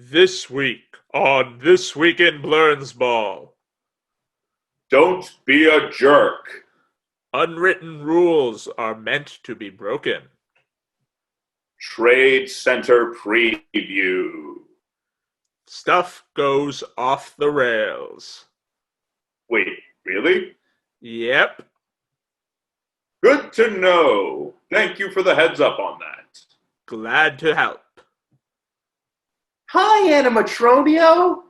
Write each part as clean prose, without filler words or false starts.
This week on This Week in Blernsball, Don't be a jerk. unwritten rules are meant to be broken. Trade Center preview. Stuff goes off the rails. Wait, really? Yep. Good to know. Thank you for the heads up on that. Glad to help. Hi, Animatronio.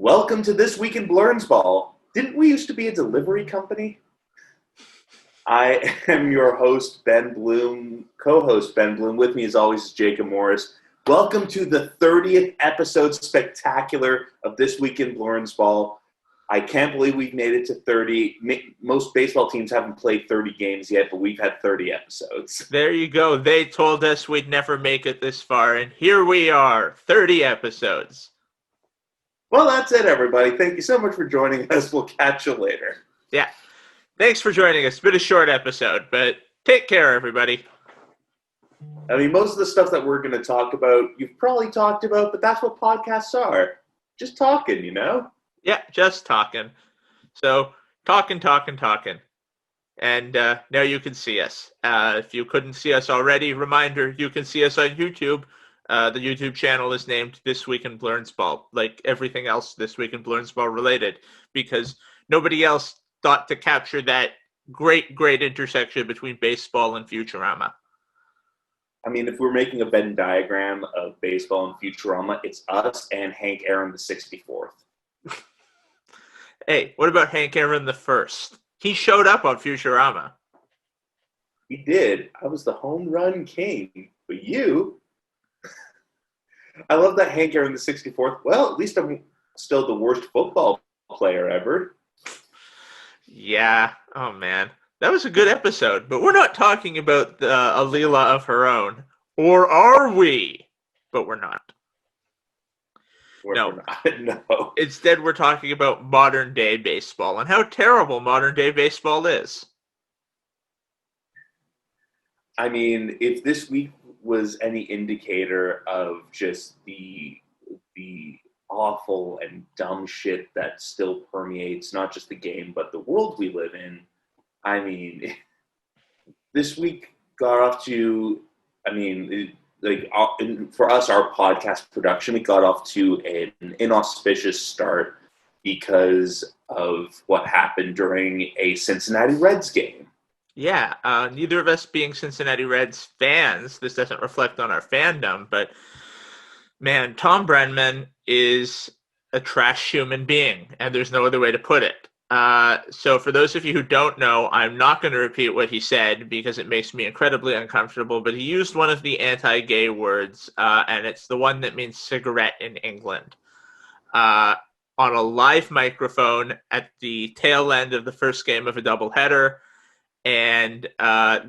Welcome to This Week in Blernsball. Didn't we used to be a delivery company? I am your host, Ben Bloom, co-host Ben Bloom. With me, as always, is Jacob Morris. Welcome to the 30th episode spectacular of This Week in Blernsball. I can't believe we've made it to 30. Most baseball teams haven't played 30 games yet, but we've had 30 episodes. There you go. They told us we'd never make it this far, and here we are, 30 episodes. Well, that's it, everybody. Thank you so much for joining us. We'll catch you later. Yeah. Thanks for joining us. It's been a short episode, but take care, everybody. I mean, most of the stuff that we're going to talk about, you've probably talked about, but that's what podcasts are. Just talking, you know? Yeah, just talking. So, talking. And now you can see us. If you couldn't see us already, reminder, you can see us on YouTube. The YouTube channel is named This Week in Blernsball, like everything else This Week in Blernsball related, because nobody else thought to capture that great intersection between baseball and Futurama. I mean, if we're making a Venn diagram of baseball and Futurama, it's us and Hank Aaron the 64th. Hey, what about Hank Aaron the First? He showed up on Futurama. He did. I was the home run king. But you... I love that Hank Aaron the 64th. Well, at least I'm still the worst football player ever. Yeah. Oh, man. That was a good episode, but we're not talking about a Leela of her own. Or are we? But we're not. No. No. Instead, we're talking about modern-day baseball and how terrible modern-day baseball is. I mean, if this week was any indicator of just the awful and dumb shit that still permeates not just the game but the world we live in, I mean, this week got off to, for us, our podcast production, we got off to an inauspicious start because of what happened during a Cincinnati Reds game. Yeah, neither of us being Cincinnati Reds fans, this doesn't reflect on our fandom, but man, Thom Brennaman is a trash human being, and there's no other way to put it. So for those of you who don't know, I'm not going to repeat what he said because it makes me incredibly uncomfortable, but he used one of the anti-gay words, and it's the one that means cigarette in England, on a live microphone at the tail end of the first game of a doubleheader, and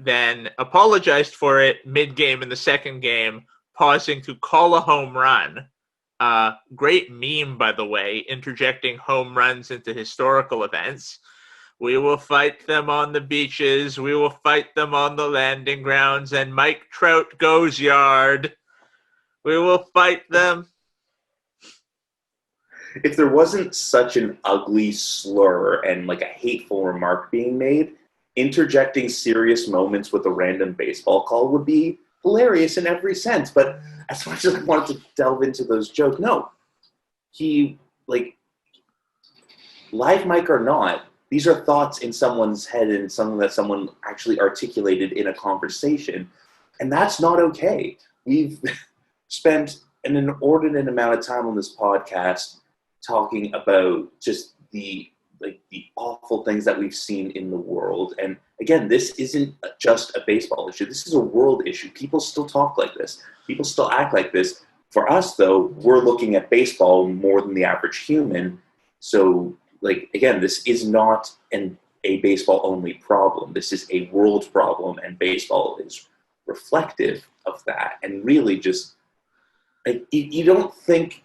then apologized for it mid-game in the second game, pausing to call a home run. Great meme, by the way, interjecting home runs into historical events. We will fight them on the beaches. We will fight them on the landing grounds. And Mike Trout goes yard. We will fight them. If there wasn't such an ugly slur and like a hateful remark being made, interjecting serious moments with a random baseball call would be hilarious in every sense. But as much as I wanted to delve into those jokes, no. Live mic or not, these are thoughts in someone's head and something that someone actually articulated in a conversation. And that's not okay. We've spent an inordinate amount of time on this podcast talking about just the awful things that we've seen in the world. And again, this isn't just a baseball issue. This is a world issue. People still talk like this. People still act like this. For us, though, we're looking at baseball more than the average human. So, again, this is not a baseball-only problem. This is a world problem, and baseball is reflective of that. And really just, you don't think,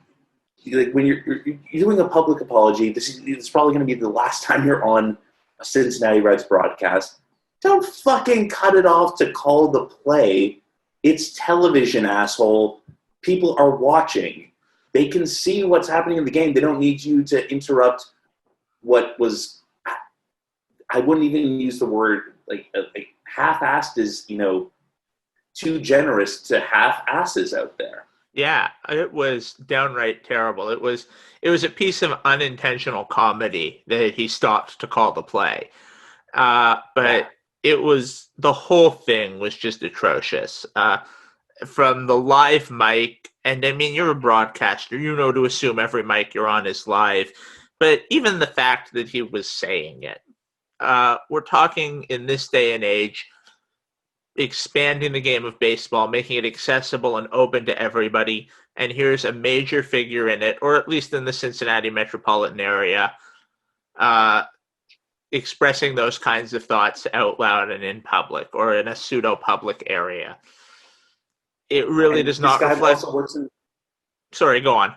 when you're doing a public apology, this is probably going to be the last time you're on a Cincinnati Reds broadcast. Don't fucking cut it off to call the play. It's television, asshole. People are watching. They can see what's happening in the game. They don't need you to interrupt what was, I wouldn't even use the word, half-assed is, too generous to half-asses out there. Yeah, it was downright terrible. It was a piece of unintentional comedy that he stopped to call the play. But it was, the whole thing was just atrocious. From the live mic, and I mean, you're a broadcaster, to assume every mic you're on is live. But even the fact that he was saying it, we're talking in this day and age, expanding the game of baseball, making it accessible and open to everybody. And here's a major figure in it, or at least in the Cincinnati metropolitan area, expressing those kinds of thoughts out loud and in public, or in a pseudo-public area. It really does not reflect. Sorry, go on.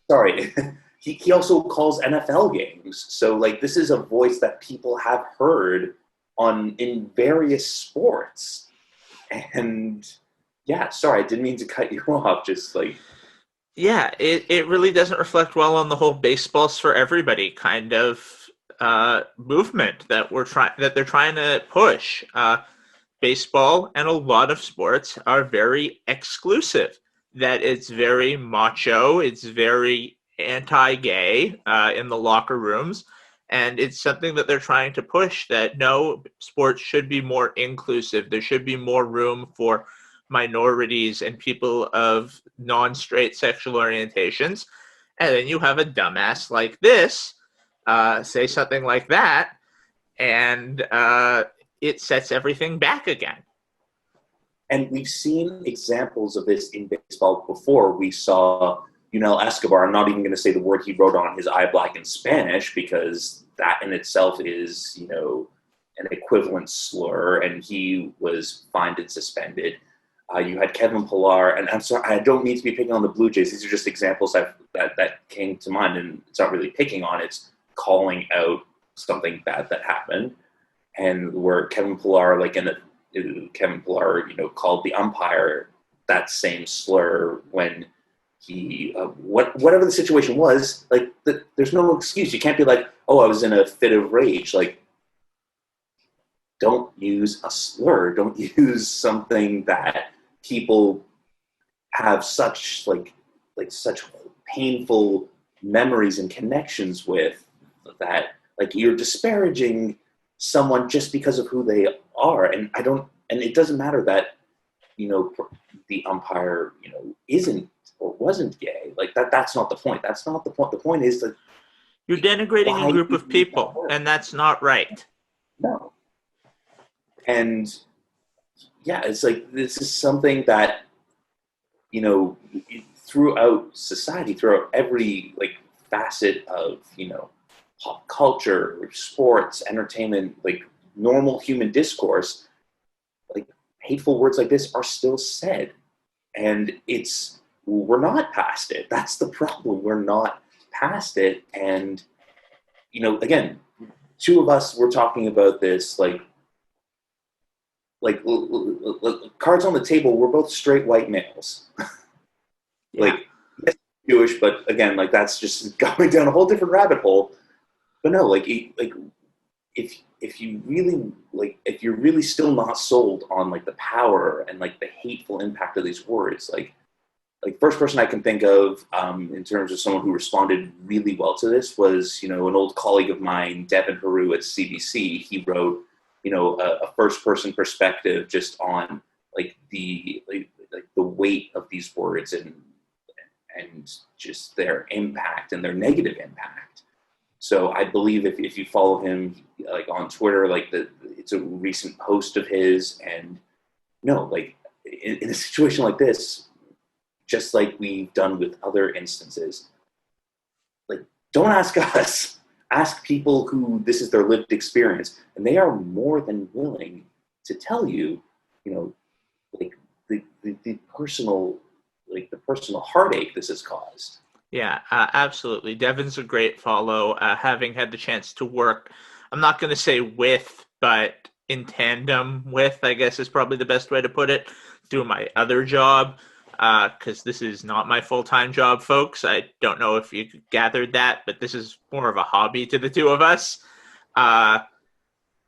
Sorry. He also calls NFL games. So, this is a voice that people have heard in various sports. And yeah, sorry, I didn't mean to cut you off. Just yeah, it really doesn't reflect well on the whole baseball's for everybody kind of movement that they're trying to push. Baseball and a lot of sports are very exclusive. That it's very macho, it's very anti-gay in the locker rooms. And it's something that they're trying to push, that no, sports should be more inclusive. There should be more room for minorities and people of non-straight sexual orientations. And then you have a dumbass like this say something like that, and it sets everything back again. And we've seen examples of this in baseball before. We saw Escobar. I'm not even going to say the word he wrote on his eye black in Spanish, because that in itself is, an equivalent slur, and he was fined and suspended. You had Kevin Pillar, and I'm sorry, I don't mean to be picking on the Blue Jays. These are just examples that came to mind, and it's not really picking on, it's calling out something bad that happened. And where Kevin Pillar, called the umpire that same slur when he, whatever the situation was, there's no excuse. You can't be like, oh, I was in a fit of rage. Don't use a slur. Don't use something that people have such such painful memories and connections with, that you're disparaging someone just because of who they are. And it doesn't matter that, the umpire, isn't or wasn't gay. That's not the point. That's not the point. The point is that you're denigrating a group of people, and that's not right. No. And yeah, it's this is something that, throughout society, throughout every facet of, pop culture, sports, entertainment, normal human discourse, hateful words like this are still said. And we're not past it. That's the problem. We're not past it. And, again, two of us were talking about this, cards on the table, we're both straight white males. Yeah. Yes, Jewish, but again, that's just going down a whole different rabbit hole. But no, if you really if you're really still not sold on the power and the hateful impact of these words, first person I can think of in terms of someone who responded really well to this was an old colleague of mine, Devin Haru at CBC. He wrote a first person perspective just on the weight of these words and just their impact and their negative impact. So I believe if you follow him like on Twitter, like it's a recent post of his, and like in a situation like this, just like we've done with other instances, like don't ask us, ask people who this is their lived experience, and they are more than willing to tell you, like the personal heartache this has caused. Yeah, absolutely. Devin's a great follow. Having had the chance to work, I'm not going to say with, but in tandem with, I guess is probably the best way to put it, through my other job, because this is not my full-time job, folks. I don't know if you gathered that, but this is more of a hobby to the two of us.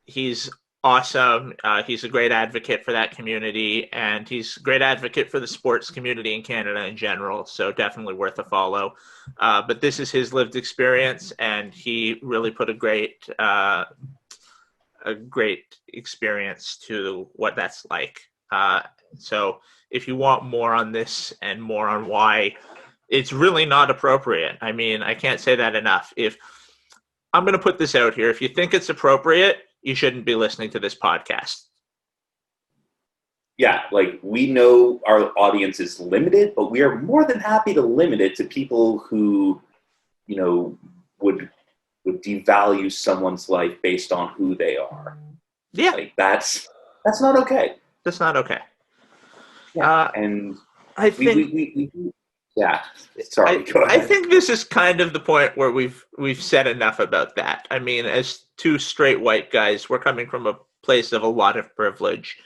He's awesome. He's a great advocate for that community, and he's a great advocate for the sports community in Canada in general, so definitely worth a follow. But this is his lived experience, and he really put a great experience to what that's like. So if you want more on this and more on why it's really not appropriate, I mean, I can't say that enough. If I'm going to put this out here, if you think it's appropriate, you shouldn't be listening to this podcast. Yeah, like we know our audience is limited, but we are more than happy to limit it to people who, would devalue someone's life based on who they are. Yeah, like that's not okay. That's not okay. Yeah, and I think we yeah. Sorry, go ahead. I think this is kind of the point where we've said enough about that. I mean, as two straight white guys, we're coming from a place of a lot of privilege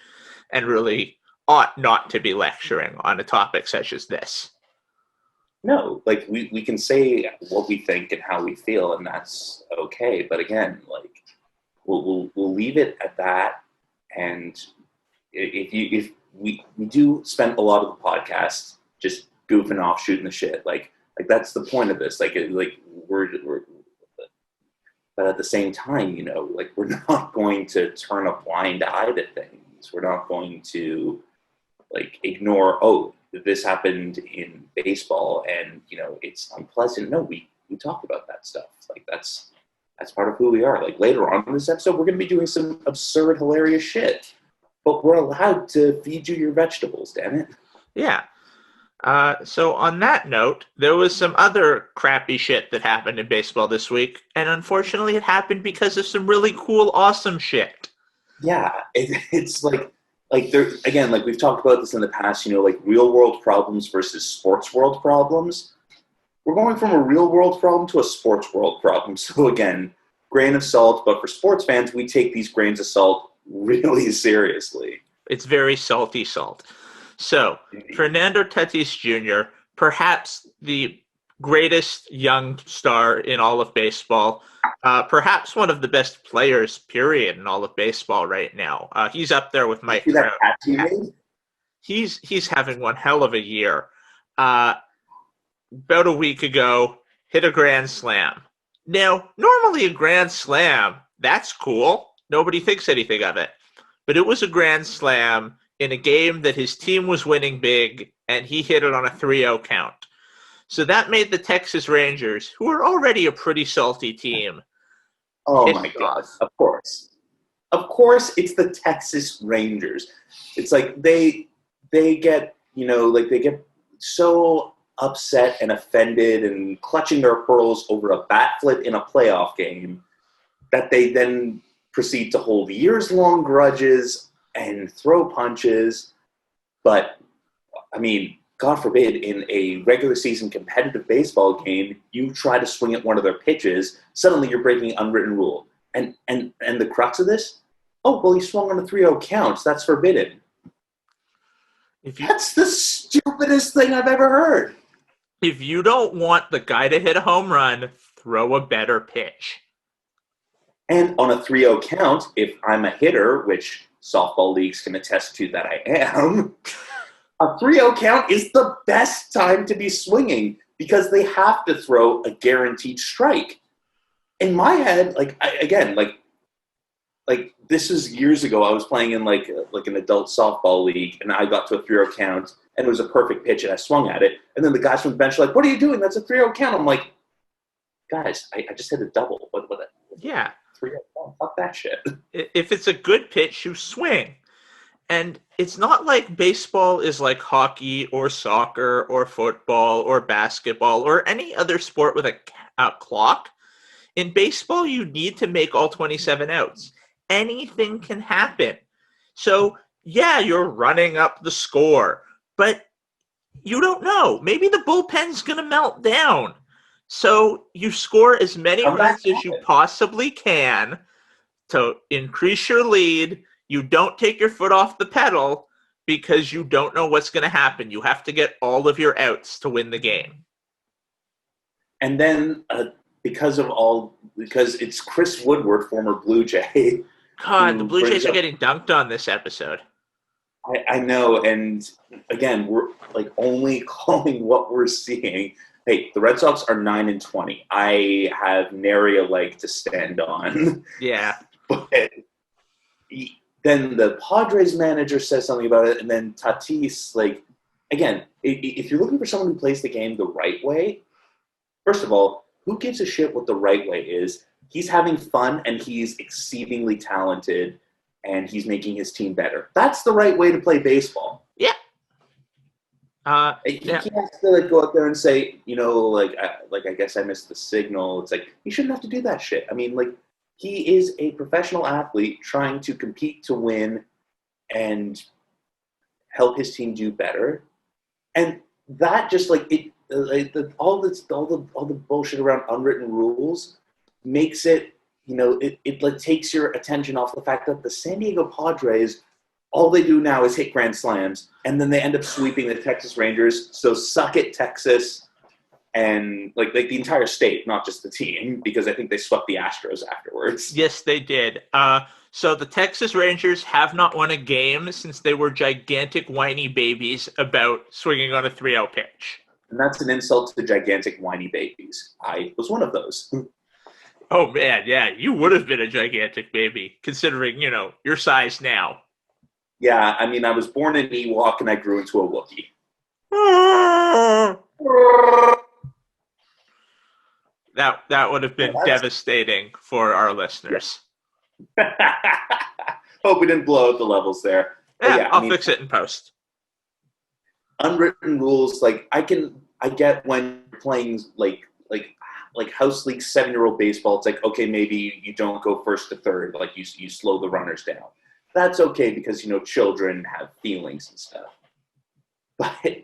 and really ought not to be lecturing on a topic such as this. No, like we can say what we think and how we feel, and that's okay. But again, like we'll leave it at that. And if we do spend a lot of the podcast just goofing off, shooting the shit, like that's the point of this. Like we're but at the same time, like we're not going to turn a blind eye to things. We're not going to like ignore, oh, this happened in baseball and it's unpleasant. No, we talk about that stuff. Like that's part of who we are. Like later on in this episode, we're going to be doing some absurd, hilarious shit, but we're allowed to feed you your vegetables, damn it. Yeah. So on that note, there was some other crappy shit that happened in baseball this week, and unfortunately it happened because of some really cool, awesome shit. Yeah, it's like there again, like we've talked about this in the past, like real world problems versus sports world problems. We're going from a real world problem to a sports world problem. So again, grain of salt, but for sports fans, we take these grains of salt really seriously. It's very salty salt. So, Fernando Tatis Jr., perhaps the greatest young star in all of baseball, perhaps one of the best players, period, in all of baseball right now. He's up there with Mike Trout. He's having one hell of a year. About a week ago, hit a grand slam. Now, normally a grand slam, that's cool. Nobody thinks anything of it. But it was a grand slam in a game that his team was winning big, and he hit it on a 3-0 count. So that made the Texas Rangers, who are already a pretty salty team. Oh my God, of course. Of course it's the Texas Rangers. It's like they get, they get so upset and offended and clutching their pearls over a bat flip in a playoff game that they then proceed to hold years-long grudges and throw punches. But, I mean, God forbid, in a regular season competitive baseball game, you try to swing at one of their pitches, suddenly you're breaking an unwritten rule. And the crux of this? Oh, well, he swung on a 3-0 count. So that's forbidden. That's the stupidest thing I've ever heard. If you don't want the guy to hit a home run, throw a better pitch. And on a 3-0 count, if I'm a hitter, which softball leagues can attest to that I am, a 3-0 count is the best time to be swinging because they have to throw a guaranteed strike. In my head, this was years ago. I was playing in like an adult softball league, and I got to a 3-0 count, and it was a perfect pitch, and I swung at it. And then the guys from the bench were like, "What are you doing? That's a 3-0 count." I'm like, "Guys, I just hit a double. What Yeah. 3-0 count? Fuck that shit." If it's a good pitch, you swing. And it's not like baseball is like hockey or soccer or football or basketball or any other sport with a clock. In baseball, you need to make all 27 outs. Anything can happen. So, yeah, you're running up the score, but you don't know. Maybe the bullpen's going to melt down. So you score as many runs as you possibly can to increase your lead. You don't take your foot off the pedal because you don't know what's going to happen. You have to get all of your outs to win the game. And then because it's Chris Woodward, former Blue Jay. God, the Blue Jays are getting dunked on this episode. I know, and again, we're like only calling what we're seeing. Hey, the Red Sox are 9-20. I have nary a leg to stand on. Yeah. But then the Padres manager says something about it, and then Tatis, like, again, if you're looking for someone who plays the game the right way, first of all, who gives a shit what the right way is? He's having fun, and he's exceedingly talented, and he's making his team better. That's the right way to play baseball. Yeah. He has to like go out there and say, I guess I missed the signal. It's like, he shouldn't have to do that shit. I mean, like, he is a professional athlete trying to compete to win and help his team do better. And that just like all the bullshit around unwritten rules makes it, it like takes your attention off the fact that the San Diego Padres, all they do now is hit grand slams, and then they end up sweeping the Texas Rangers. So suck it, Texas, and like the entire state, not just the team, because I think they swept the Astros afterwards. Yes, they did. So the Texas Rangers have not won a game since they were gigantic whiny babies about swinging on a 3-0 pitch. And that's an insult to gigantic whiny babies. I was one of those. Oh, man, yeah, you would have been a gigantic baby, considering, your size now. Yeah, I mean, I was born an Ewok and I grew into a Wookiee. That would have been devastating for our listeners. Hope we didn't blow out the levels there. Yeah, I'll fix it in post. Unwritten rules, like I get when you're playing like house league 7-year-old baseball. It's like, okay, maybe you don't go first to third, like you slow the runners down. That's okay because children have feelings and stuff. But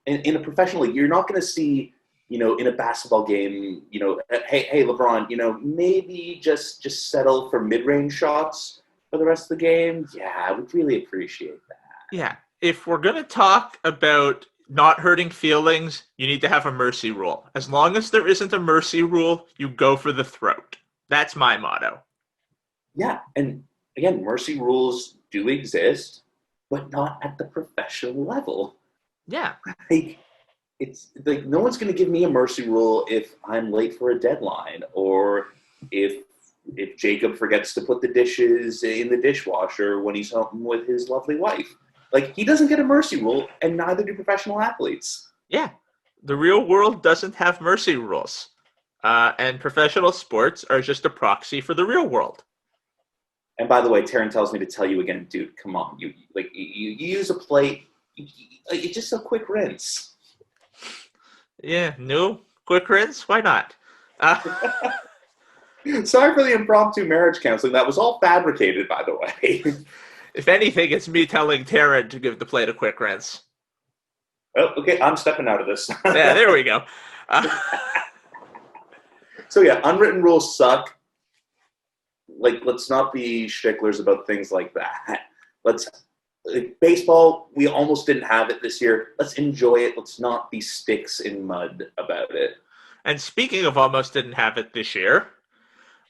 in a professional league, you're not going to see, in a basketball game, hey LeBron, maybe just settle for mid-range shots for the rest of the game. Yeah, I would really appreciate that. Yeah, if we're going to talk about not hurting feelings, you need to have a mercy rule. As long as there isn't a mercy rule, you go for the throat. That's my motto. Yeah, and again, mercy rules do exist, but not at the professional level. Yeah. It's like no one's going to give me a mercy rule if I'm late for a deadline or if Jacob forgets to put the dishes in the dishwasher when he's home with his lovely wife. Like, he doesn't get a mercy rule, and neither do professional athletes. Yeah. The real world doesn't have mercy rules. And professional sports are just a proxy for the real world. And by the way, Taryn tells me to tell you again, dude, come on. You use a plate. It's just a quick rinse. Yeah, no? Quick rinse? Why not? Sorry for the impromptu marriage counseling. That was all fabricated, by the way. If anything, it's me telling Taryn to give the plate a quick rinse. Oh, okay, I'm stepping out of this. Yeah, there we go. So yeah, unwritten rules suck. Like, let's not be sticklers about things like that. Baseball, we almost didn't have it this year. Let's enjoy it. Let's not be sticks in mud about it. And speaking of almost didn't have it this year,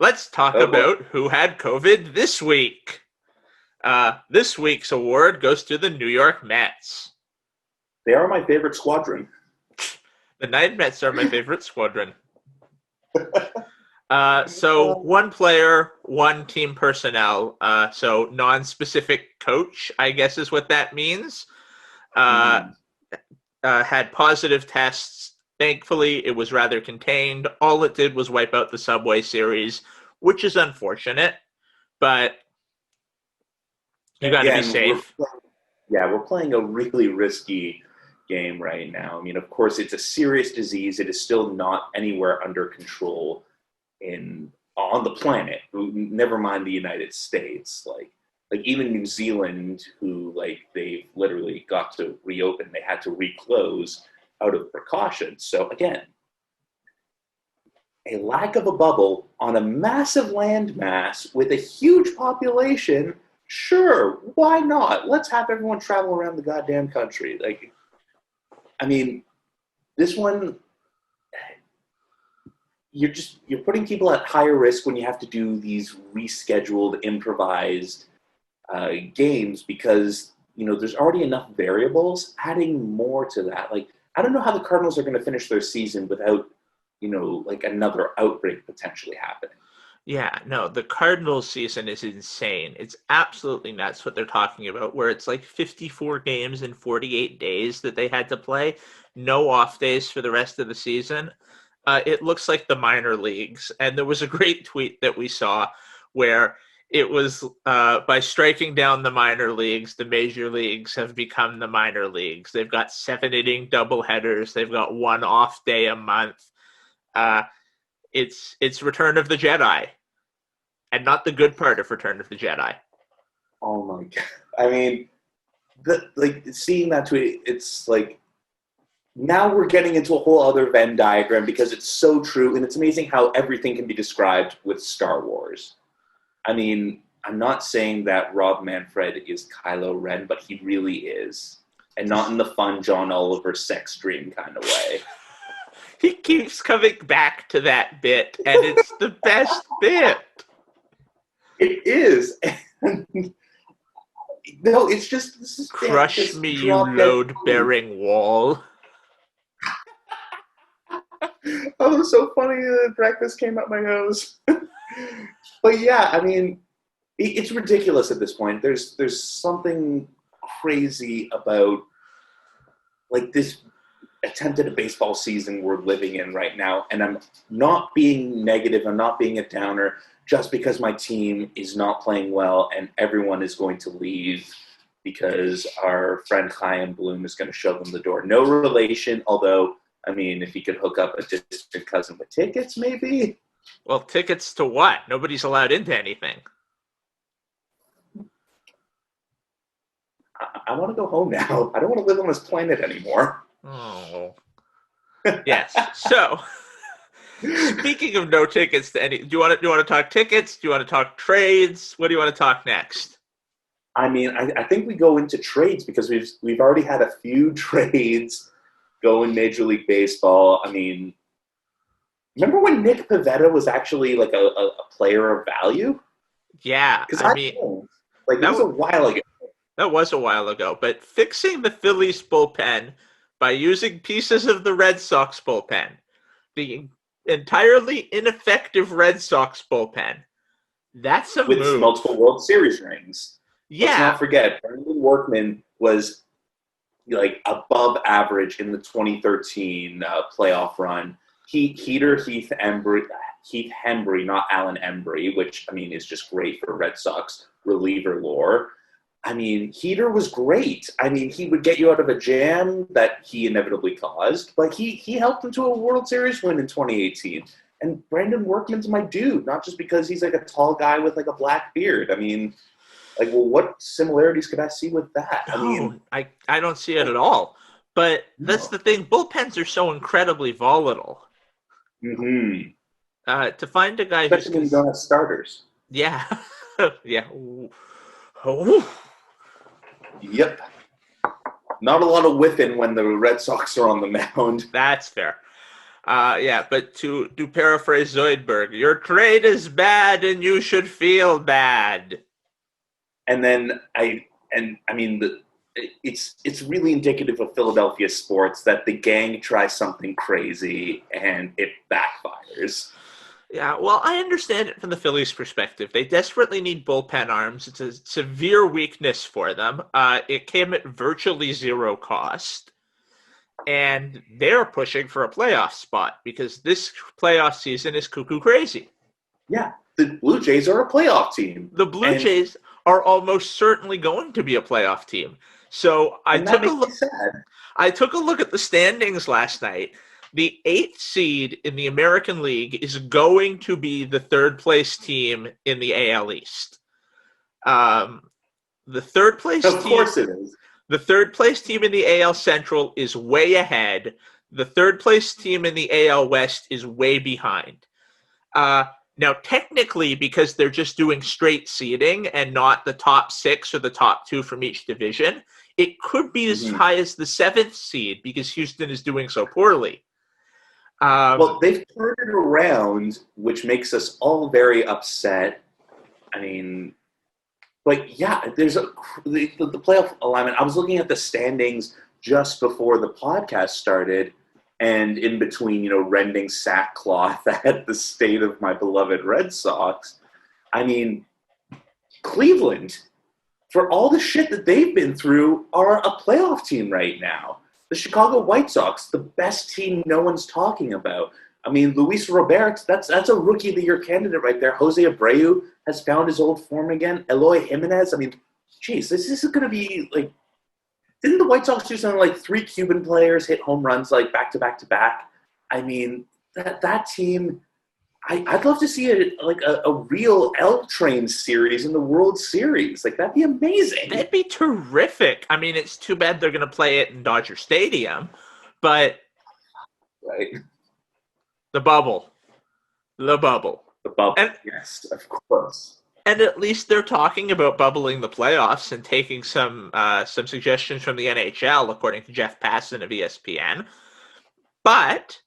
let's talk about who had COVID this week. This week's award goes to the New York Mets. They are my favorite squadron. The Night Mets are my favorite squadron. So one player, one team personnel. So non-specific coach, I guess is what that means. Uh, Mhm. had positive tests. Thankfully, it was rather contained. All it did was wipe out the Subway Series, which is unfortunate, but you got to be Again, safe. we're playing a really risky game right now. I mean, of course, it's a serious disease. It is still not anywhere under control in on the planet. Never mind the United States. Like even New Zealand, who like they've literally got to reopen, they had to reclose out of precaution. So again, a lack of a bubble on a massive landmass with a huge population. Sure, why not? Let's have everyone travel around the goddamn country. Like, I mean, this one, you're putting people at higher risk when you have to do these rescheduled, improvised games because there's already enough variables. Adding more to that, like I don't know how the Cardinals are going to finish their season without like another outbreak potentially happening. Yeah, no, the Cardinals season is insane. It's absolutely nuts what they're talking about, where it's like 54 games in 48 days that they had to play, no off days for the rest of the season. It looks like the minor leagues. And there was a great tweet that we saw where it was by striking down the minor leagues, the major leagues have become the minor leagues. They've got 7 inning doubleheaders, they've got one off day a month. Uh, it's Return of the Jedi, and not the good part of Return of the Jedi. Oh my god! I mean, seeing that tweet, it's like now we're getting into a whole other Venn diagram because it's so true, and it's amazing how everything can be described with Star Wars. I mean, I'm not saying that Rob Manfred is Kylo Ren, but he really is, and not in the fun John Oliver sex dream kind of way. He keeps coming back to that bit, and it's the best bit. It is. No, it's just this is Crush just me, you drop dead. load-bearing wall. Oh, it was so funny that breakfast came out my nose. But yeah, I mean, it's ridiculous at this point. There's something crazy about like this attempt at a baseball season we're living in right now, and I'm not being negative. I'm not being a downer just because my team is not playing well and everyone is going to leave because our friend Chaim Bloom is going to show them the door. No relation, although, I mean, if he could hook up a distant cousin with tickets, maybe. Well, tickets to what? Nobody's allowed into anything. I want to go home now. I don't want to live on this planet anymore. Oh. Yes. So, speaking of no tickets to any, do you want to talk tickets? Do you want to talk trades? What do you want to talk next? I mean, I think we go into trades because we've already had a few trades go in Major League Baseball. I mean, remember when Nick Pivetta was actually like a player of value? Yeah, Because I mean, like it was a while ago. that was a while ago, but fixing the Phillies bullpen by using pieces of the Red Sox bullpen, the entirely ineffective Red Sox bullpen, that's a With move. multiple World Series rings. Let's Yeah. not forget, Brendan Workman was like above average in the 2013 playoff run. Heath Hembry, not Alan Embry, which I mean is just great for Red Sox reliever lore. I mean, Heater was great. I mean, he would get you out of a jam that he inevitably caused, but he helped him to a World Series win in 2018. And Brandon Workman's my dude, not just because he's like a tall guy with like a black beard. I mean, like, well, what similarities could I see with that? No, I mean, I don't see it at all. But that's the thing. Bullpens are so incredibly volatile. mm-hmm. To find a guy Especially when you don't have starters. yeah, yeah. Oh. Yep. Not a lot of whiffing when the Red Sox are on the mound. That's fair. Yeah, but to paraphrase Zoidberg, your trade is bad and you should feel bad. And then it's really indicative of Philadelphia sports that the gang tries something crazy and it backfires. Yeah, well, I understand it from the Phillies' perspective. They desperately need bullpen arms. It's a severe weakness for them. It came at virtually zero cost, and they're pushing for a playoff spot because this playoff season is cuckoo crazy. Yeah, the Blue Jays are a playoff team, The Blue and Jays are almost certainly going to be a playoff team. So that makes me sad. I took a look at the standings last night. The eighth seed in the American League is going to be the third place team in the AL East. Um, the third place Of team, course, it is. the third place team in the AL Central is way ahead. The third place team in the AL West is way behind. Uh, Now, technically, because they're just doing straight seeding and not the top six or the top two from each division, it could be as high as the seventh seed because Houston is doing so poorly. Well, they've turned it around, which makes us all very upset. I mean, like, yeah, there's the playoff alignment. I was looking at the standings just before the podcast started, and in between, rending sackcloth at the state of my beloved Red Sox. I mean, Cleveland, for all the shit that they've been through, are a playoff team right now. The Chicago White Sox, the best team no one's talking about. I mean, Luis Robert, that's a Rookie of the Year candidate right there. Jose Abreu has found his old form again. Eloy Jimenez, I mean, geez, this is going to be like, didn't the White Sox do something like 3 Cuban players hit home runs like back to back to back? I mean, that team, I'd love to see a real L Train series in the World Series. Like, that'd be amazing. That'd be terrific. I mean, it's too bad they're going to play it in Dodger Stadium, but Right. the bubble. The bubble. The bubble, And, yes, of course. and at least they're talking about bubbling the playoffs and taking some suggestions from the NHL, according to Jeff Passan of ESPN. But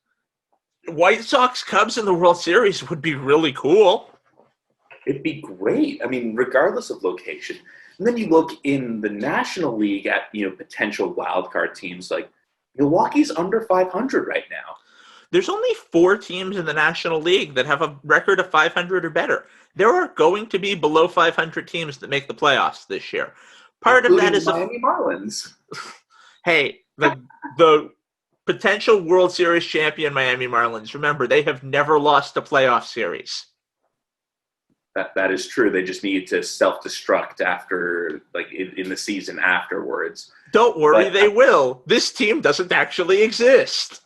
White Sox Cubs in the World Series would be really cool. It'd be great. I mean, regardless of location. And then you look in the National League at, potential wildcard teams. Like, Milwaukee's under 500 right now. There's only 4 teams in the National League that have a record of 500 or better. There are going to be below 500 teams that make the playoffs this year. Part of that is the Miami Marlins. Hey, the potential World Series champion Miami Marlins. Remember, they have never lost a playoff series. That is true. They just need to self-destruct after, like, in the season afterwards. Don't worry, they will. This team doesn't actually exist.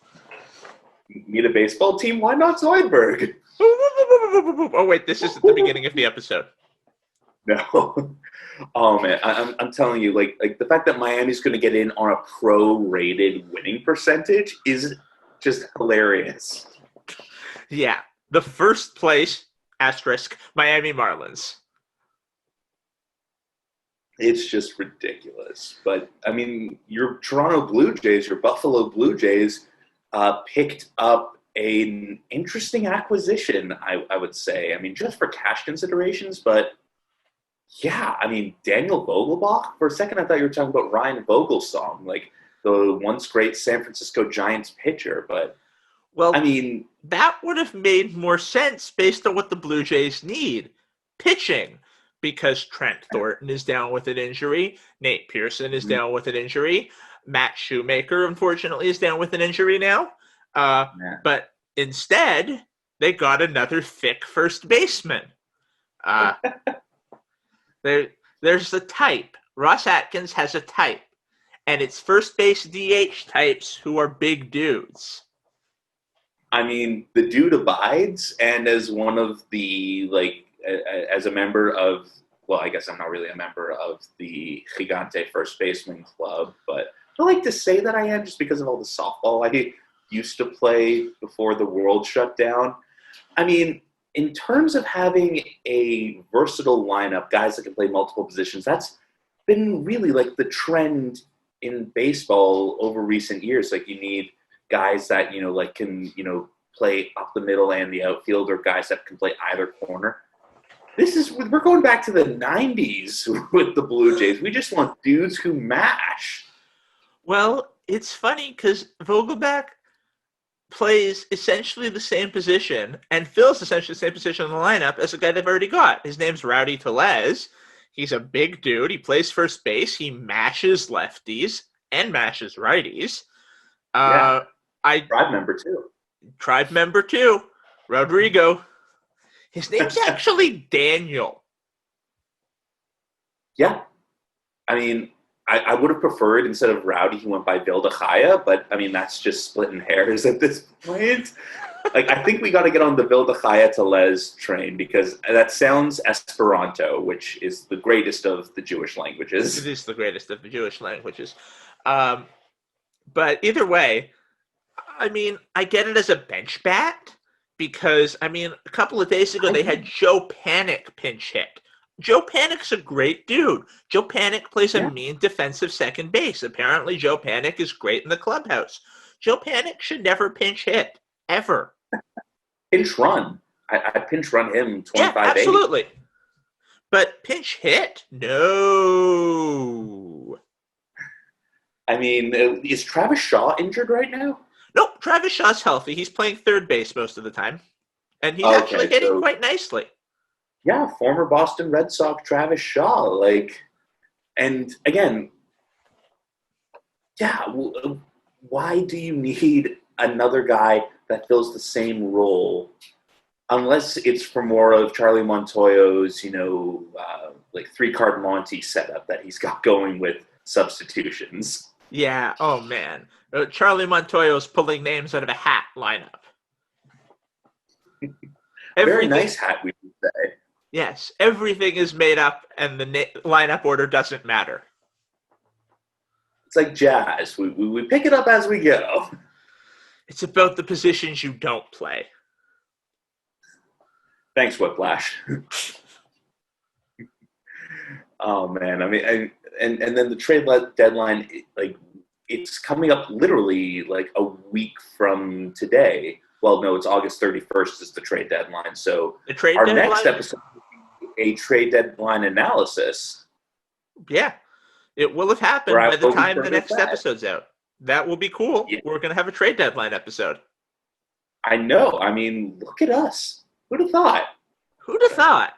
Need a baseball team? Why not Zoidberg? Oh, wait, this isn't the beginning of the episode. No. Oh, man. I'm telling you, like the fact that Miami's going to get in on a pro-rated winning percentage is just hilarious. Yeah. The first place, asterisk, Miami Marlins. It's just ridiculous. But, I mean, your Toronto Blue Jays, your Buffalo Blue Jays, picked up an interesting acquisition, I would say. I mean, just for cash considerations, but yeah, I mean, Daniel Vogelbach, for a second I thought you were talking about Ryan Vogelsong, like the once great San Francisco Giants pitcher, but well, I mean, that would have made more sense based on what the Blue Jays need. Pitching, because Trent Thornton is down with an injury, Nate Pearson is down with an injury, Matt Shoemaker, unfortunately, is down with an injury now. But instead, they got another thick first baseman. There's a type. Ross Atkins has a type, and it's first base DH types who are big dudes. I mean, the dude abides, and as one of the, as a member of, well, I guess I'm not really a member of the Gigante First Baseman Club, but I like to say that I am just because of all the softball I used to play before the world shut down. I mean, in terms of having a versatile lineup, guys that can play multiple positions, that's been really like the trend in baseball over recent years. Like, you need guys that, can, play up the middle and the outfield, or guys that can play either corner. We're going back to the 90s with the Blue Jays. We just want dudes who mash. Well, it's funny because Vogelbach, plays essentially the same position and fills essentially the same position in the lineup as a guy they've already got. His name's Rowdy Tellez. He's a big dude. He plays first base. He mashes lefties and mashes righties. Yeah. I Tribe member too. Tribe member too, Rodrigo. His name's actually Daniel. Yeah. I mean, I would have preferred instead of Rowdy, he went by Vildachaya, but I mean, that's just splitting hairs at this point. Like, I think we got to get on the Vildachaya Tellez train because that sounds Esperanto, which is the greatest of the Jewish languages. It is the greatest of the Jewish languages. But either way, I mean, I get it as a bench bat because, I mean, a couple of days ago they had Joe Panic pinch hit. Joe Panic's a great dude. Joe Panic plays a mean defensive second base. Apparently, Joe Panic is great in the clubhouse. Joe Panic should never pinch hit, ever. Pinch run. I pinch run him 25-8. Yeah, absolutely. But pinch hit? No. I mean, is Travis Shaw injured right now? Nope, Travis Shaw's healthy. He's playing third base most of the time. And he's actually hitting quite nicely. Yeah, former Boston Red Sox Travis Shaw. Like, and again, yeah, why do you need another guy that fills the same role? Unless it's for more of Charlie Montoyo's, like 3-card Monty setup that he's got going with substitutions. Yeah, oh man. Charlie Montoyo's pulling names out of a hat lineup. Very nice hat, we would say. Yes, everything is made up and the lineup order doesn't matter. It's like jazz. We pick it up as we go. It's about the positions you don't play. Thanks, Whiplash. Oh, man. I mean, and then the trade deadline, like, it's coming up literally like a week from today. Well, no, it's August 31st is the trade deadline. So our next episode will be a trade deadline analysis. Yeah, it will have happened by the time the next episode's out. That will be cool. Yeah. We're going to have a trade deadline episode. I know. I mean, look at us. Who'd have thought? Who'd have thought?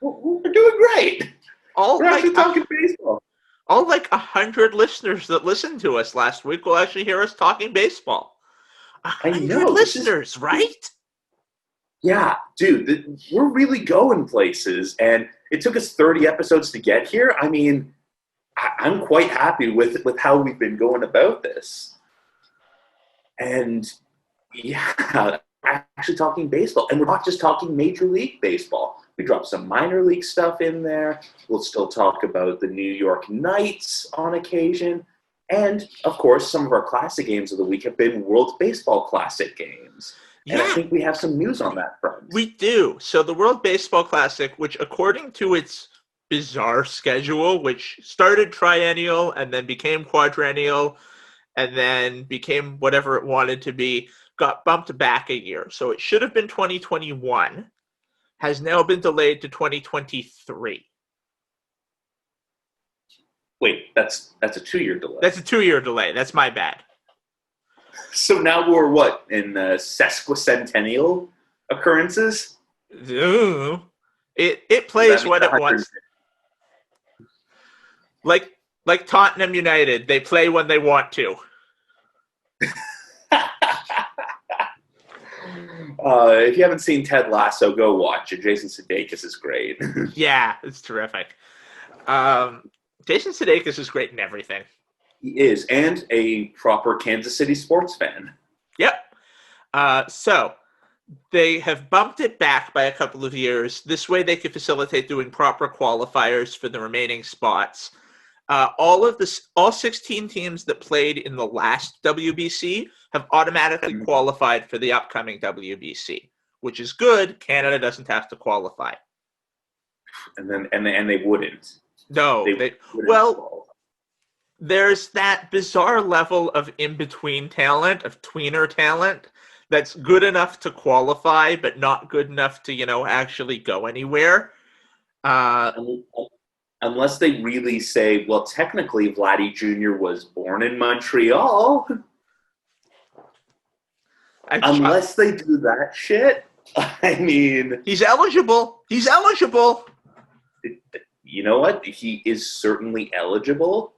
We're doing great. We're actually talking baseball. All like 100 listeners that listened to us last week will actually hear us talking baseball. 100 listeners, right? Yeah, dude, we're really going places, and it took us 30 episodes to get here. I mean, I'm quite happy with how we've been going about this. And yeah, actually talking baseball, and we're not just talking Major League Baseball. We dropped some minor league stuff in there. We'll still talk about the New York Knights on occasion. And, of course, some of our classic games of the week have been World Baseball Classic games. And I think we have some news on that front. We do. So the World Baseball Classic, which according to its bizarre schedule, which started triennial and then became quadrennial and then became whatever it wanted to be, got bumped back a year. So it should have been 2021. Has now been delayed to 2023. Wait, that's a 2-year delay. That's a 2-year delay. That's my bad. So now we're what, in sesquicentennial occurrences? Ooh. It plays when it wants. Like Tottenham United, they play when they want to. If you haven't seen Ted Lasso, go watch it. Jason Sudeikis is great. Yeah, it's terrific. Jason Sudeikis is great in everything. He is, and a proper Kansas City sports fan. Yep. So they have bumped it back by a couple of years. This way they could facilitate doing proper qualifiers for the remaining spots. All 16 teams that played in the last WBC have automatically qualified for the upcoming WBC, which is good. Canada doesn't have to qualify. And they wouldn't. No. There's that bizarre level of in-between talent, of tweener talent, that's good enough to qualify, but not good enough to, actually go anywhere. Unless they really say, well, technically, Vladdy Jr. was born in Montreal. Unless they do that shit, I mean... He's eligible. He's eligible. You know what? He is certainly eligible.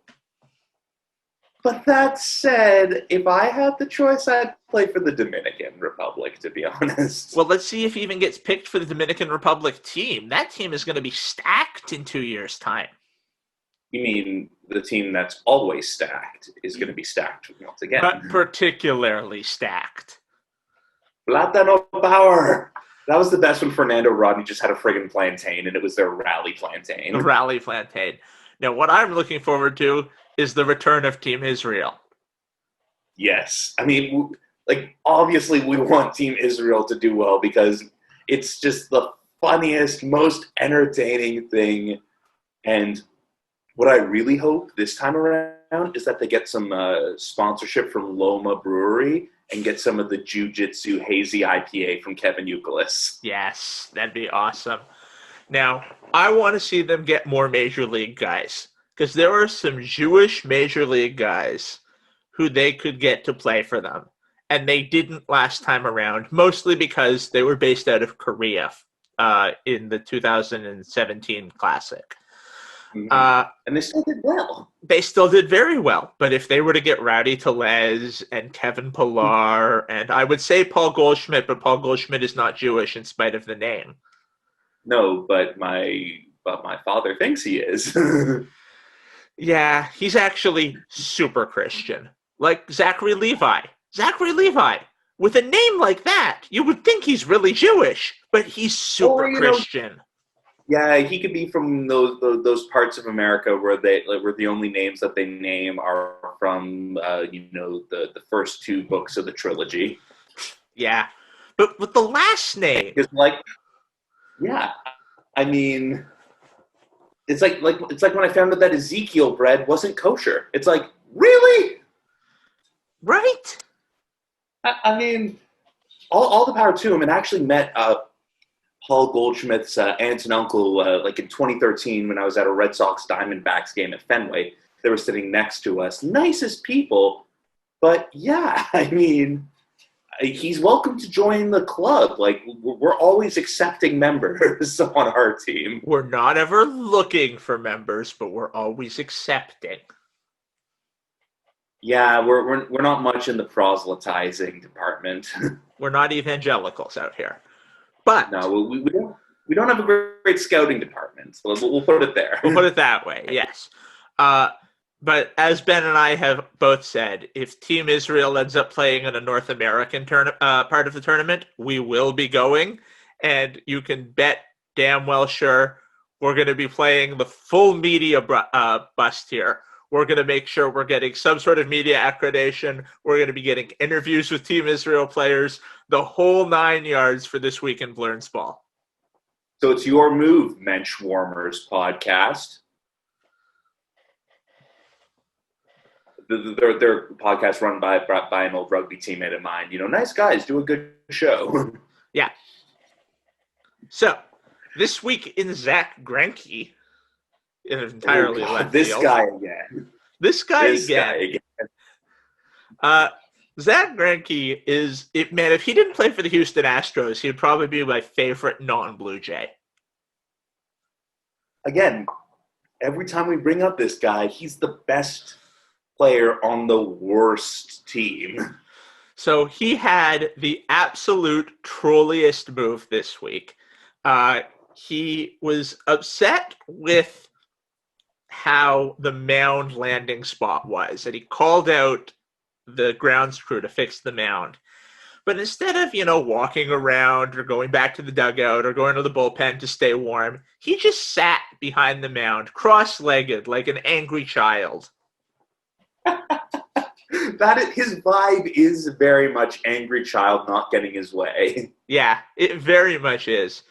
But that said, if I had the choice, I'd play for the Dominican Republic, to be honest. Well, let's see if he even gets picked for the Dominican Republic team. That team is going to be stacked in 2 years' time. You mean the team that's always stacked is going to be stacked once again? But particularly stacked. Plátano power! That was the best when Fernando Rodney just had a friggin' plantain, and it was their rally plantain. The rally plantain. Now, what I'm looking forward to is the return of Team Israel. Yes. I mean, like, obviously we want Team Israel to do well because it's just the funniest, most entertaining thing. And what I really hope this time around is that they get some sponsorship from Loma Brewery and get some of the Jiu-Jitsu Hazy IPA from Kevin Youkilis. Yes, that'd be awesome. Now, I want to see them get more Major League guys because there are some Jewish Major League guys who they could get to play for them. And they didn't last time around, mostly because they were based out of Korea in the 2017 Classic. Mm-hmm. And they still did well. They still did very well. But if they were to get Rowdy Tellez and Kevin Pillar, and I would say Paul Goldschmidt, but Paul Goldschmidt is not Jewish in spite of the name. No, but my father thinks he is. Yeah, he's actually super Christian. Like Zachary Levi. Zachary Levi. With a name like that, you would think he's really Jewish, but he's super Christian. Yeah, he could be from those parts of America where the only names that they name are from the first two books of the trilogy. Yeah, but with the last name, it's like, yeah, I mean, it's like when I found out that Ezekiel bread wasn't kosher. It's like, really? Right? I mean, all the power to him. And actually met Paul Goldschmidt's aunt and uncle like in 2013 when I was at a Red Sox Diamondbacks game at Fenway. They were sitting next to us. Nicest people. But yeah, I mean, he's welcome to join the club. Like, we're always accepting members on our team. We're not ever looking for members, but we're always accepting. Yeah, we're not much in the proselytizing department. We're not evangelicals out here. But no, we don't have a great scouting department. So we'll put it there. We'll put it that way, yes. But as Ben and I have both said, if Team Israel ends up playing in a North American part of the tournament, we will be going. And you can bet damn well sure we're going to be playing the full media bust here. We're going to make sure we're getting some sort of media accreditation. We're going to be getting interviews with Team Israel players, the whole 9 yards for this week in Blernsball. So it's your move, Mensch Warmers podcast. Their podcast run by an old rugby teammate of mine. You know, nice guys, do a good show. Yeah. So, this week in Zach Greinke, entirely left this field. This guy again. Zach Greinke is, if he didn't play for the Houston Astros, he'd probably be my favorite non-Blue Jay. Again, every time we bring up this guy, he's the best player on the worst team. So he had the absolute trolliest move this week. He was upset with how the mound landing spot was, and he called out the grounds crew to fix the mound. But instead of, walking around or going back to the dugout or going to the bullpen to stay warm, he just sat behind the mound, cross-legged, like an angry child. His vibe is very much angry child not getting his way. Yeah, it very much is.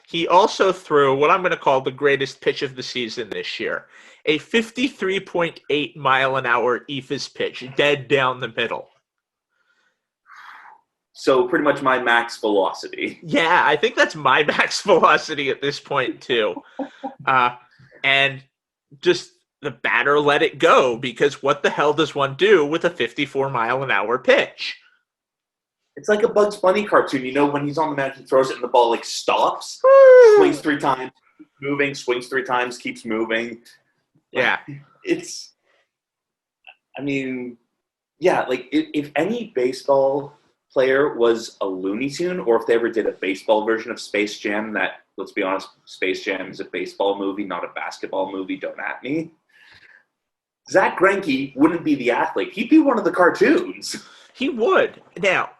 He also threw what I'm going to call the greatest pitch of the season this year, a 53.8 mile an hour eephus pitch, dead down the middle. So pretty much my max velocity. Yeah, I think that's my max velocity at this point too. And just the batter let it go, because what the hell does one do with a 54 mile an hour pitch? It's like a Bugs Bunny cartoon. You know, when he's on the mound, he throws it and the ball like stops, swings 3 times, keeps moving, swings 3 times, keeps moving. Yeah. It's, I mean, yeah, like if any baseball player was a Looney Tune, or if they ever did a baseball version of Space Jam, that, let's be honest, Space Jam is a baseball movie, not a basketball movie, don't at me. Zach Greinke wouldn't be the athlete. He'd be one of the cartoons. He would. Now,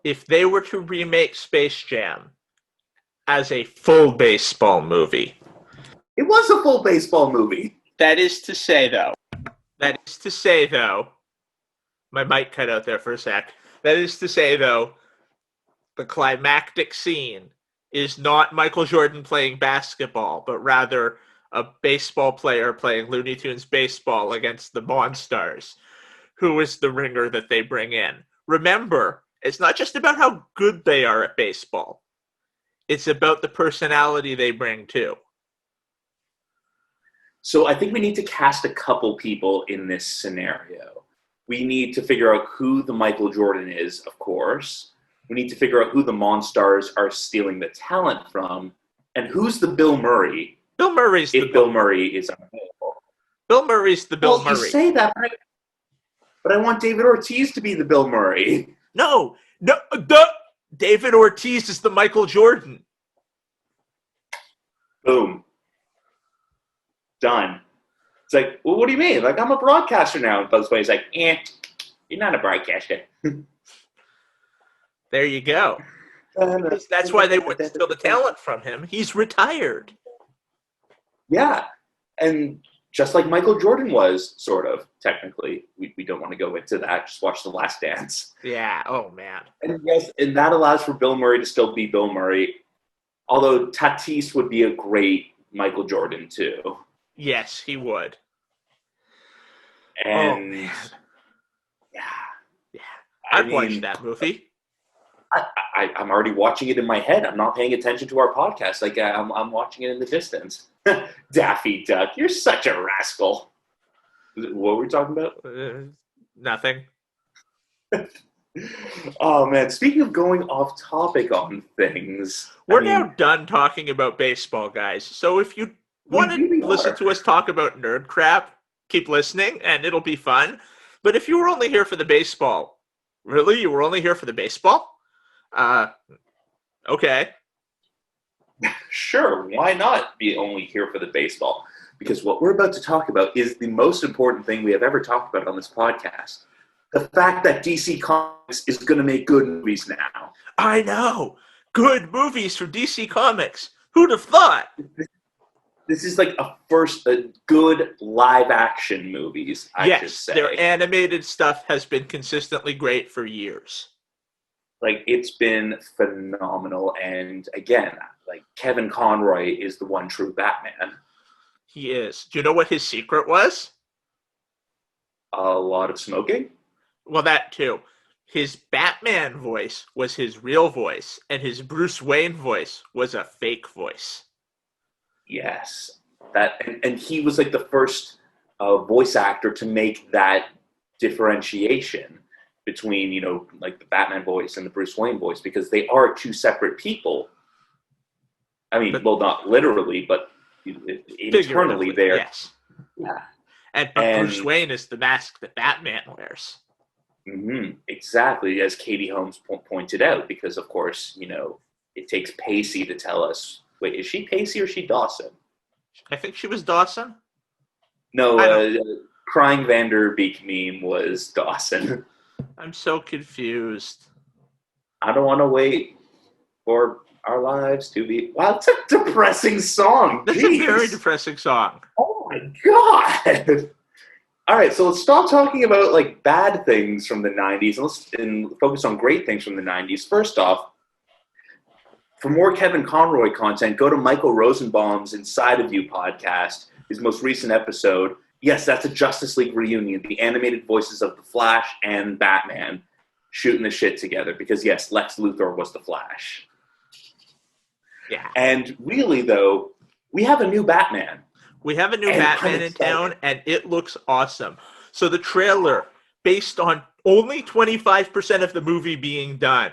if they were to remake Space Jam as a full baseball movie. It was a full baseball movie. That is to say, though, my mic cut out there for a sec. That is to say, though, the climactic scene is not Michael Jordan playing basketball, but rather a baseball player playing Looney Tunes baseball against the Monstars, who is the ringer that they bring in. Remember, it's not just about how good they are at baseball. It's about the personality they bring, too. So I think we need to cast a couple people in this scenario. We need to figure out who the Michael Jordan is, of course. We need to figure out who the Monstars are stealing the talent from, and who's the Bill Murray. Bill Murray's if Bill Murray is unavailable. Bill Murray's the Bill Murray. You say that, but I want David Ortiz to be the Bill Murray. No, David Ortiz is the Michael Jordan. Boom. Done. It's like, well, what do you mean? Like, I'm a broadcaster now. And Bugs Bunny's like, you're not a broadcaster. There you go. That's why they wouldn't steal the talent from him. He's retired. Yeah. And just like Michael Jordan was, sort of, technically. We don't want to go into that. Just watch The Last Dance. Yeah. Oh, man. And yes, and that allows for Bill Murray to still be Bill Murray. Although Tatis would be a great Michael Jordan, too. Yes, he would. And yeah. Yeah. I'd watch that movie. I'm already watching it in my head. I'm not paying attention to our podcast. Like, I'm watching it in the distance. Daffy Duck, you're such a rascal. What were we talking about? Nothing. Oh, man. Speaking of going off topic on things. We're now done talking about baseball, guys. So if you want to listen to us talk about nerd crap, keep listening, and it'll be fun. But if you were only here for the baseball, really? You were only here for the baseball? Okay. Sure, why not be only here for the baseball? Because what we're about to talk about is the most important thing we have ever talked about on this podcast. The fact that DC Comics is going to make good movies now. I know. Good movies from DC Comics. Who'd have thought? This is like a good live-action movies, I should say. Their animated stuff has been consistently great for years. Like, it's been phenomenal. And again, like, Kevin Conroy is the one true Batman. He is. Do you know what his secret was? A lot of smoking? Well, that too. His Batman voice was his real voice, and his Bruce Wayne voice was a fake voice. Yes. And he was like the first voice actor to make that differentiation between, you know, like the Batman voice and the Bruce Wayne voice, because they are two separate people. I mean, well, not literally, but internally they're... Yes. Yeah. And Bruce Wayne is the mask that Batman wears. Mm-hmm, exactly, as Katie Holmes pointed out, because, of course, you know, it takes Pacey to tell us. Wait, is she Pacey or is she Dawson? I think she was Dawson. No, Crying Vanderbeek meme was Dawson. I'm so confused. I don't want to wait for our lives to be... Wow, it's a depressing song. That's a very depressing song. Oh, my God. All right, so let's stop talking about, like, bad things from the 90s and focus on great things from the 90s. First off, for more Kevin Conroy content, go to Michael Rosenbaum's Inside of You podcast, his most recent episode. Yes, that's a Justice League reunion, the animated voices of The Flash and Batman shooting the shit together, because, yes, Lex Luthor was The Flash. Yeah. And really, though, we have a new Batman. We have a new Batman in town, and it looks awesome. So the trailer, based on only 25% of the movie being done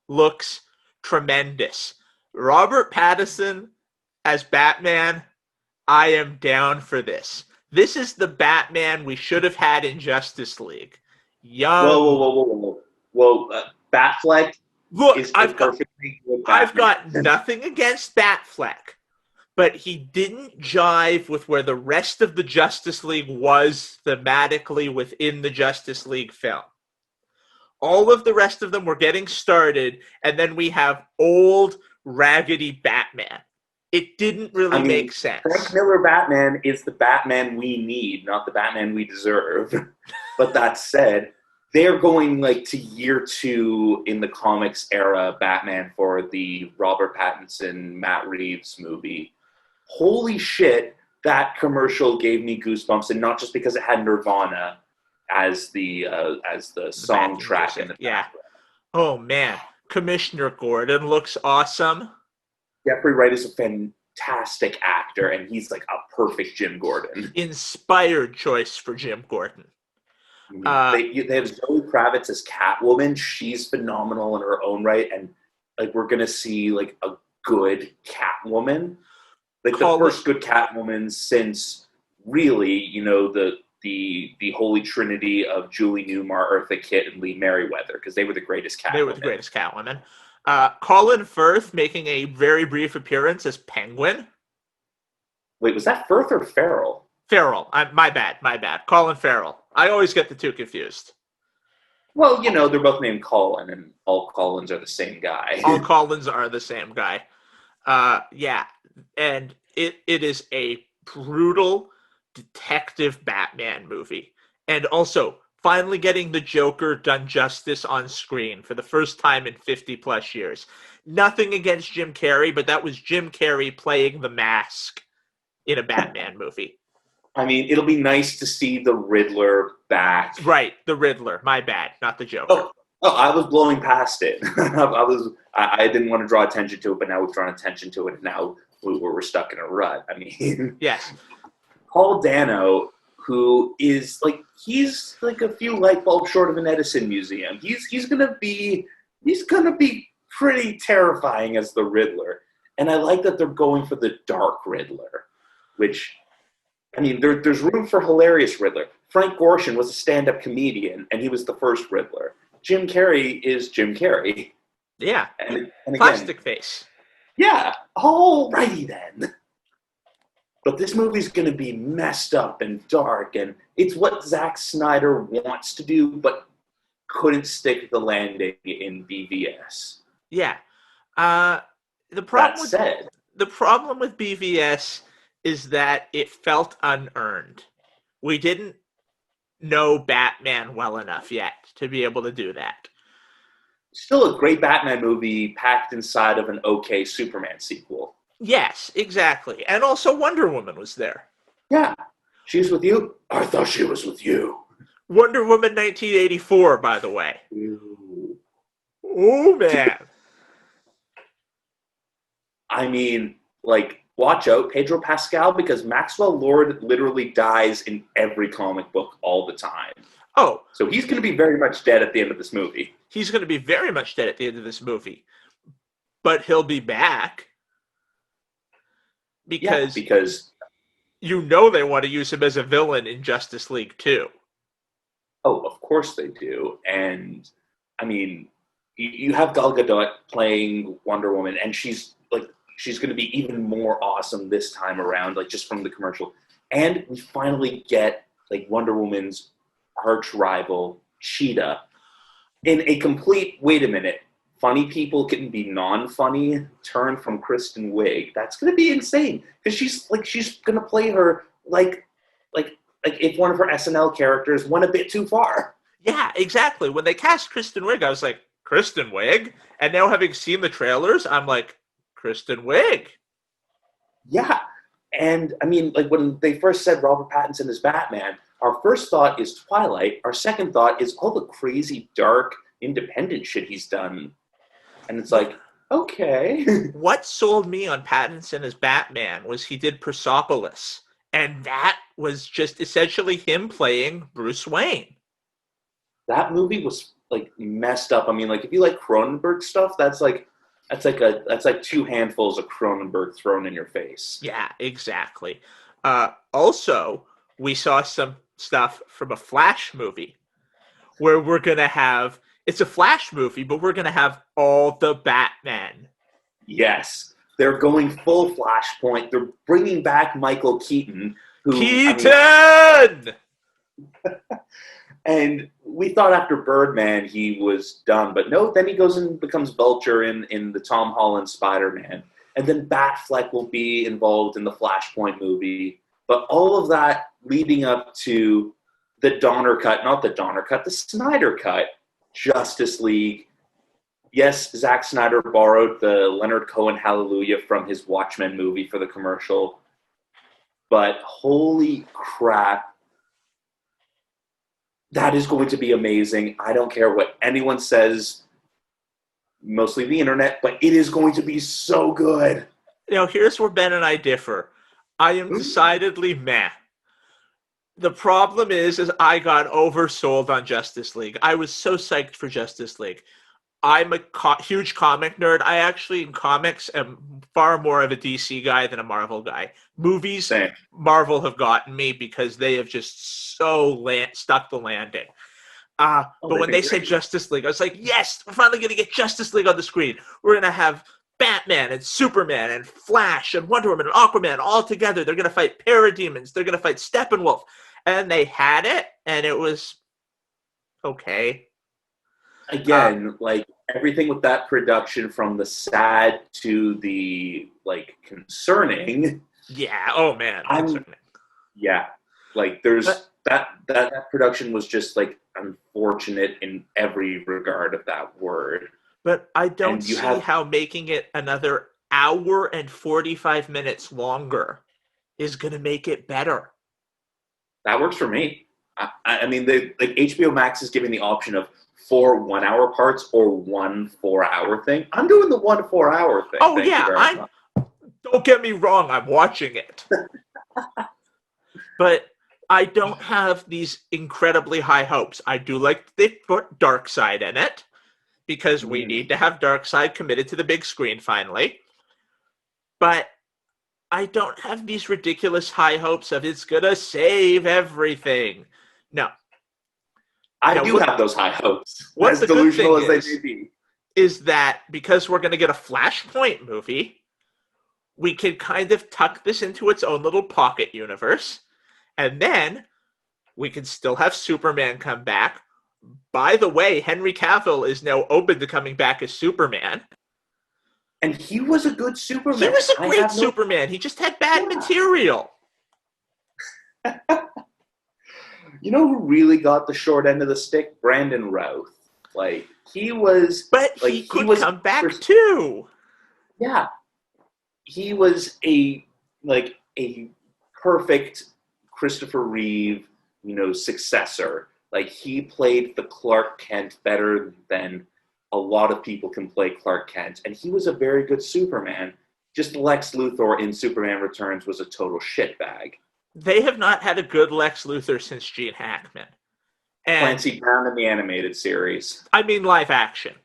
looks tremendous. Robert Pattinson as Batman, I am down for this. This is the Batman we should have had in Justice League. Young. Whoa. Batfleck Look, is a perfectly good I've Batman. got nothing against Batfleck, but he didn't jive with where the rest of the Justice League was thematically within the Justice League film. All of the rest of them were getting started, and then we have old, raggedy Batman. It didn't really make sense. Frank Miller Batman is the Batman we need, not the Batman we deserve. But that said, they're going like to year 2 in the comics era Batman for the Robert Pattinson, Matt Reeves movie. Holy shit, that commercial gave me goosebumps, and not just because it had Nirvana as the song track in the background. Yeah. Oh man, Commissioner Gordon looks awesome. Jeffrey Wright is a fantastic actor, and he's like a perfect Jim Gordon. Inspired choice for Jim Gordon. They have Zoe Kravitz as Catwoman. She's phenomenal in her own right, and like we're gonna see like a good Catwoman, like the first good Catwoman since really, the holy trinity of Julie Newmar, Eartha Kitt, and Lee Merriweather, because they were the greatest Catwoman. They were the greatest Catwoman. Colin Firth making a very brief appearance as Penguin. Wait, was that Firth or Farrell? Farrell. My bad. Colin Farrell. I always get the two confused. Well, they're both named Colin, and all Collins are the same guy. All Collins are the same guy. Yeah, and it is a brutal detective Batman movie. And also, finally getting the Joker done justice on screen for the first time in 50 plus years. Nothing against Jim Carrey, but that was Jim Carrey playing the Mask in a Batman movie. I mean, it'll be nice to see the Riddler back. Right, the Riddler. My bad, not the Joker. Oh, I was blowing past it. I didn't want to draw attention to it, but now we've drawn attention to it, and now we're stuck in a rut. I mean, yes. Paul Dano, who is he's like a few light bulbs short of an Edison museum. He's gonna be pretty terrifying as the Riddler, and I like that they're going for the dark Riddler, which. I mean, there's room for hilarious Riddler. Frank Gorshin was a stand-up comedian, and he was the first Riddler. Jim Carrey is Jim Carrey. Yeah. And Plastic face. Yeah. Alrighty then. But this movie's going to be messed up and dark, and it's what Zack Snyder wants to do, but couldn't stick the landing in BVS. Yeah. The problem with BVS is that it felt unearned. We didn't know Batman well enough yet to be able to do that. Still a great Batman movie packed inside of an okay Superman sequel. Yes, exactly. And also Wonder Woman was there. Yeah. She's with you? I thought she was with you. Wonder Woman 1984, by the way. Ooh. Oh, man. I mean, watch out, Pedro Pascal, because Maxwell Lord literally dies in every comic book all the time. Oh. So he's going to be very much dead at the end of this movie. He's going to be very much dead at the end of this movie. But he'll be back. Because they want to use him as a villain in Justice League 2. Oh, of course they do. And, I mean, you have Gal Gadot playing Wonder Woman, and she's going to be even more awesome this time around, just from the commercial. And we finally get, Wonder Woman's arch rival, Cheetah, in a complete, wait a minute, funny people can be non-funny turn from Kristen Wiig. That's going to be insane. Because she's going to play her like if one of her SNL characters went a bit too far. Yeah, exactly. When they cast Kristen Wiig, I was like, Kristen Wiig? And now having seen the trailers, I'm like, Kristen Wiig. Yeah. And, I mean, when they first said Robert Pattinson is Batman, our first thought is Twilight. Our second thought is all the crazy, dark, independent shit he's done. And it's like, okay. What sold me on Pattinson as Batman was he did Persepolis. And that was just essentially him playing Bruce Wayne. that movie was like messed up. I mean, like if you like Cronenberg stuff, that's like two handfuls of Cronenberg thrown in your face. Yeah, exactly. Also, we saw some stuff from a Flash movie where we're going to have, it's a Flash movie, but we're going to have all the Batman. Yes, they're going full Flashpoint. They're bringing back Michael Keaton, who Keaton! and we thought after Birdman he was done, but no. Then he goes and becomes Vulture in the Tom Holland Spider-Man, and then Batfleck will be involved in the Flashpoint movie. But all of that leading up to the Donner cut, not the Donner cut, the Snyder cut, Justice League. Yes, Zack Snyder borrowed the Leonard Cohen Hallelujah from his Watchmen movie for the commercial. But holy crap, that is going to be amazing. I don't care what anyone says, mostly the internet, but it is going to be so good. Here's where Ben and I differ. I am decidedly meh. The problem is I got oversold on Justice League. I was so psyched for Justice League. I'm a huge comic nerd. I actually, in comics, am far more of a DC guy than a Marvel guy. Movies, Same. Marvel have gotten me because they have just so stuck the landing. But when they said Justice League, I was like, yes, we're finally going to get Justice League on the screen. We're going to have Batman and Superman and Flash and Wonder Woman and Aquaman all together. They're going to fight parademons. They're going to fight Steppenwolf. And they had it, and it was okay. Again, like everything with that production, from the sad to the like concerning. Yeah. Oh man. Yeah. Like there's that production was just like unfortunate in every regard of that word. But I don't see how making it another hour and 45 minutes longer is going to make it better. That works for me. I mean, HBO Max is giving the option of 4 1-hour parts or 1 4-hour thing. I'm doing the 1 4-hour thing. Oh yeah, don't get me wrong. I'm watching it, but I don't have these incredibly high hopes. I do like they put Darkseid in it because we need to have Darkseid committed to the big screen finally. But I don't have these ridiculous high hopes of it's gonna save everything. No. I do have those high hopes. What's as delusional as they may be. Is that because we're going to get a Flashpoint movie, we can kind of tuck this into its own little pocket universe, and then we can still have Superman come back. By the way, Henry Cavill is now open to coming back as Superman. And he was a good Superman. He was a great Superman. He just had bad material. You know who really got the short end of the stick? Brandon Routh. Like he was, but like, he could come back too. Yeah, he was a perfect Christopher Reeve, successor. Like he played the Clark Kent better than a lot of people can play Clark Kent, and he was a very good Superman. Just Lex Luthor in Superman Returns was a total shitbag. They have not had a good Lex Luthor since Gene Hackman. And Clancy Brown in the animated series. I mean live action.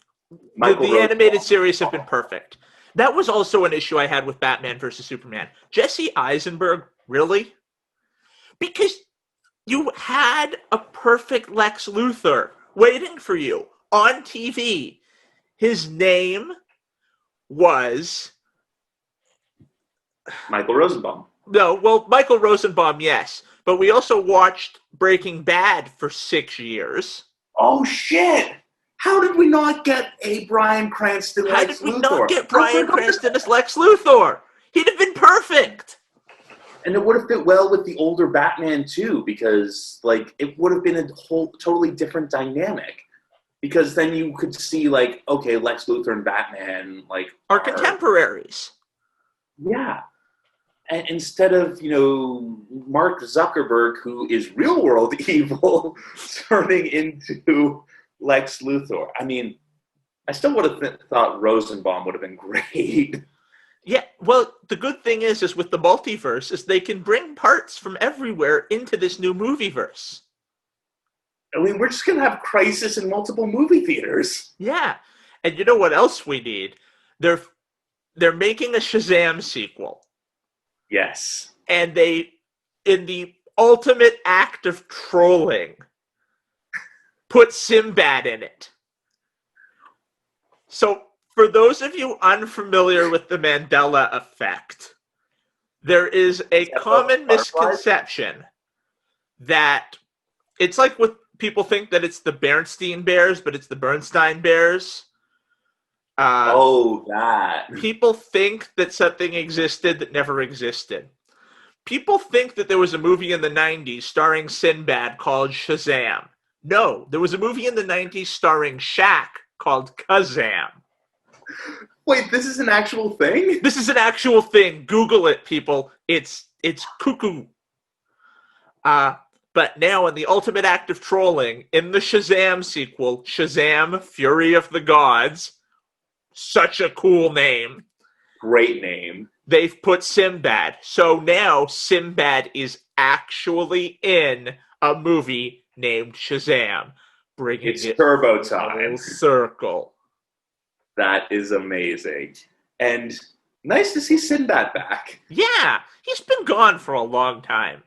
The animated series have been perfect. That was also an issue I had with Batman versus Superman. Jesse Eisenberg, really? Because you had a perfect Lex Luthor waiting for you on TV. His name was Michael Rosenbaum. No, well, Michael Rosenbaum, yes. But we also watched Breaking Bad for 6 years. Oh, shit! How did we not get a Bryan Cranston Lex Luthor? How did we not get Bryan Cranston as Lex Luthor? He'd have been perfect! And it would have fit well with the older Batman, too, because, it would have been a whole totally different dynamic. Because then you could see, okay, Lex Luthor and Batman, are contemporaries. Yeah. And instead of, Mark Zuckerberg, who is real-world evil, turning into Lex Luthor. I mean, I still would have thought Rosenbaum would have been great. Yeah, well, the good thing is with the multiverse, is they can bring parts from everywhere into this new movieverse. I mean, we're just going to have Crisis in multiple movie theaters. Yeah. And you know what else we need? They're they're making a Shazam sequel. Yes. And they, in the ultimate act of trolling, put Sinbad in it. So, for those of you unfamiliar with the Mandela effect, there is a common misconception that it's like what people think that it's the Bernstein Bears, but it's the Bernstein Bears. That. People think that something existed that never existed. People think that there was a movie in the 90s starring Sinbad called Shazam. No, there was a movie in the 90s starring Shaq called Kazam. Wait, this is an actual thing? This is an actual thing. Google it, people. It's cuckoo. But now, in the ultimate act of trolling, in the Shazam sequel, Shazam: Fury of the Gods, such a cool name. Great name. They've put Sinbad. So now Sinbad is actually in a movie named Shazam. Bringing It's turbo time. Full circle. That is amazing. And nice to see Sinbad back. Yeah, he's been gone for a long time.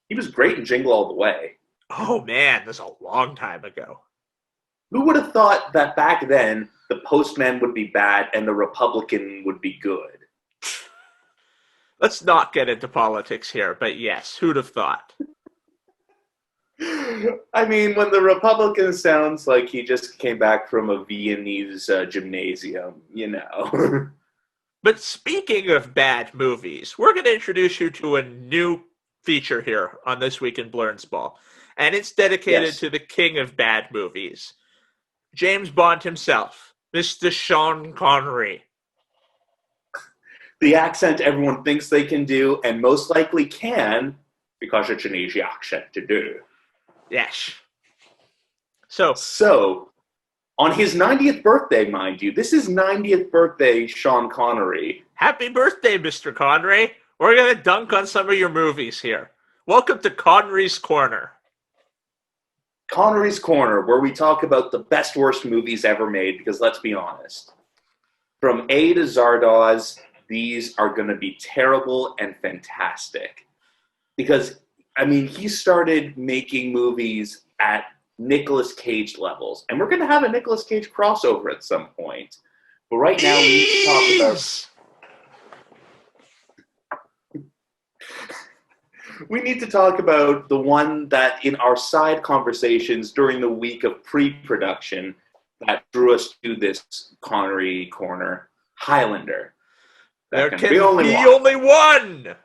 He was great in Jingle All the Way. Oh man, that's a long time ago. Who would have thought that back then the Postman would be bad and the Republican would be good? Let's not get into politics here, but yes, who'd have thought? I mean, when the Republican sounds like he just came back from a Viennese gymnasium, you know. But speaking of bad movies, we're going to introduce you to a new feature here on This Week in Blernsball. And it's dedicated to the king of bad movies, James Bond himself, Mr. Sean Connery. The accent everyone thinks they can do, and most likely can, because it's an easy accent to do. Yes. So, on his 90th birthday, mind you, this is 90th birthday Sean Connery. Happy birthday, Mr. Connery. We're going to dunk on some of your movies here. Welcome to Connery's Corner. Connery's Corner, where we talk about the best worst movies ever made, because let's be honest, from A to Zardoz, these are going to be terrible and fantastic. Because, I mean, he started making movies at Nicolas Cage levels. And we're going to have a Nicolas Cage crossover at some point. But right now, we need to talk about the one that in our side conversations during the week of pre-production that drew us to this Connery Corner, Highlander. There can be only one!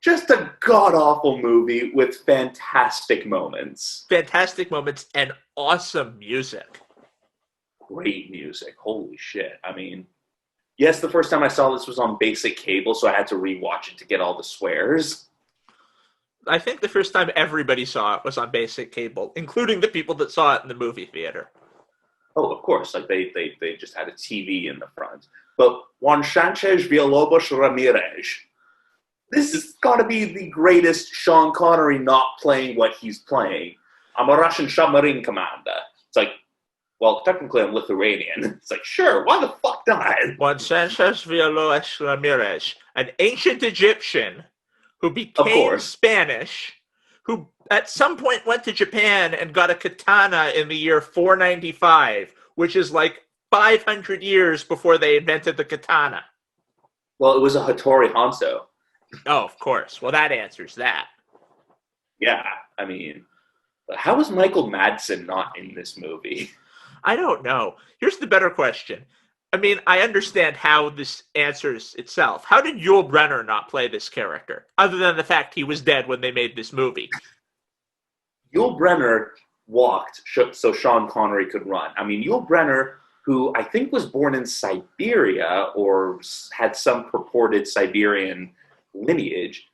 Just a god-awful movie with fantastic moments. Fantastic moments and awesome music. Great music. Holy shit. I mean, yes, the first time I saw this was on basic cable, so I had to rewatch it to get all the swears. I think the first time everybody saw it was on basic cable, including the people that saw it in the movie theater. Oh, of course. Like they just had a TV in the front. But Juan Sanchez Villalobos Ramirez. This has got to be the greatest Sean Connery not playing what he's playing. I'm a Russian submarine commander. It's like, well, technically I'm Lithuanian. It's like, sure, why the fuck not? Juan Sanchez Villalobos Ramirez, an ancient Egyptian who became Spanish, who at some point went to Japan and got a katana in the year 495, which is like 500 years before they invented the katana. Well, it was a Hattori Hanzo. Oh, of course. Well, that answers that. Yeah, I mean, how was Michael Madsen not in this movie? I don't know. Here's the better question. I mean, I understand how this answers itself. How did Yul Brynner not play this character, other than the fact he was dead when they made this movie? Yul Brynner walked so Sean Connery could run. I mean, Yul Brynner, who I think was born in Siberia or had some purported Siberian lineage,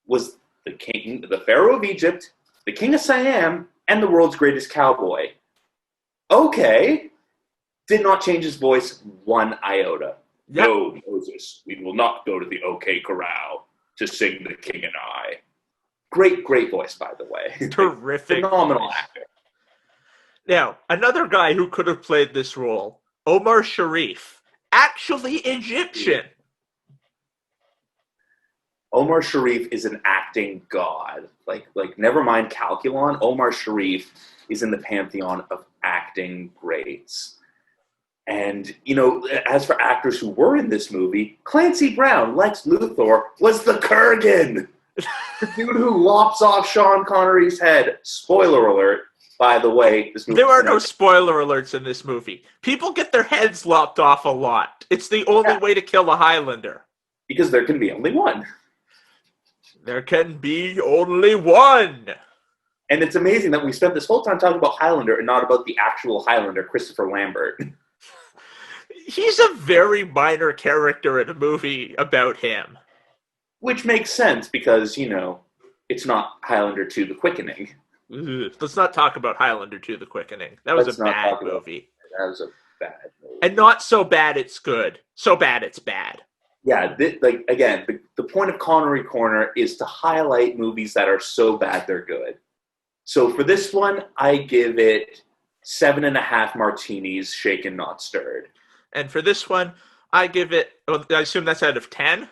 was the king, the Pharaoh of Egypt, the king of Siam, and the world's greatest cowboy. Okay. Did not change his voice one iota. Yep. No, Moses, we will not go to the OK Corral to sing The King and I. Great voice, by the way. Terrific Phenomenal voice. actor. Now, another guy who could have played this role, Omar Sharif, actually Egyptian. Omar Sharif is an acting god. Like never mind Calculon, Omar Sharif is in the pantheon of acting greats. And, as for actors who were in this movie, Clancy Brown, Lex Luthor, was the Kurgan. The dude who lops off Sean Connery's head. Spoiler alert, by the way. This movie there are no spoiler alerts in this movie. People get their heads lopped off a lot. It's the only way to kill a Highlander. Because there can be only one. There can be only one. And it's amazing that we spent this whole time talking about Highlander and not about the actual Highlander, Christopher Lambert. He's a very minor character in a movie about him. Which makes sense because, it's not Highlander 2 The Quickening. Let's not talk about Highlander 2 The Quickening. That was a bad movie. That was a bad movie. And not so bad it's good. So bad it's bad. Yeah, again, the point of Connery Corner is to highlight movies that are so bad they're good. So for this one, I give it 7.5 martinis, shaken, not stirred. And for this one, I give it, I assume that's out of 10?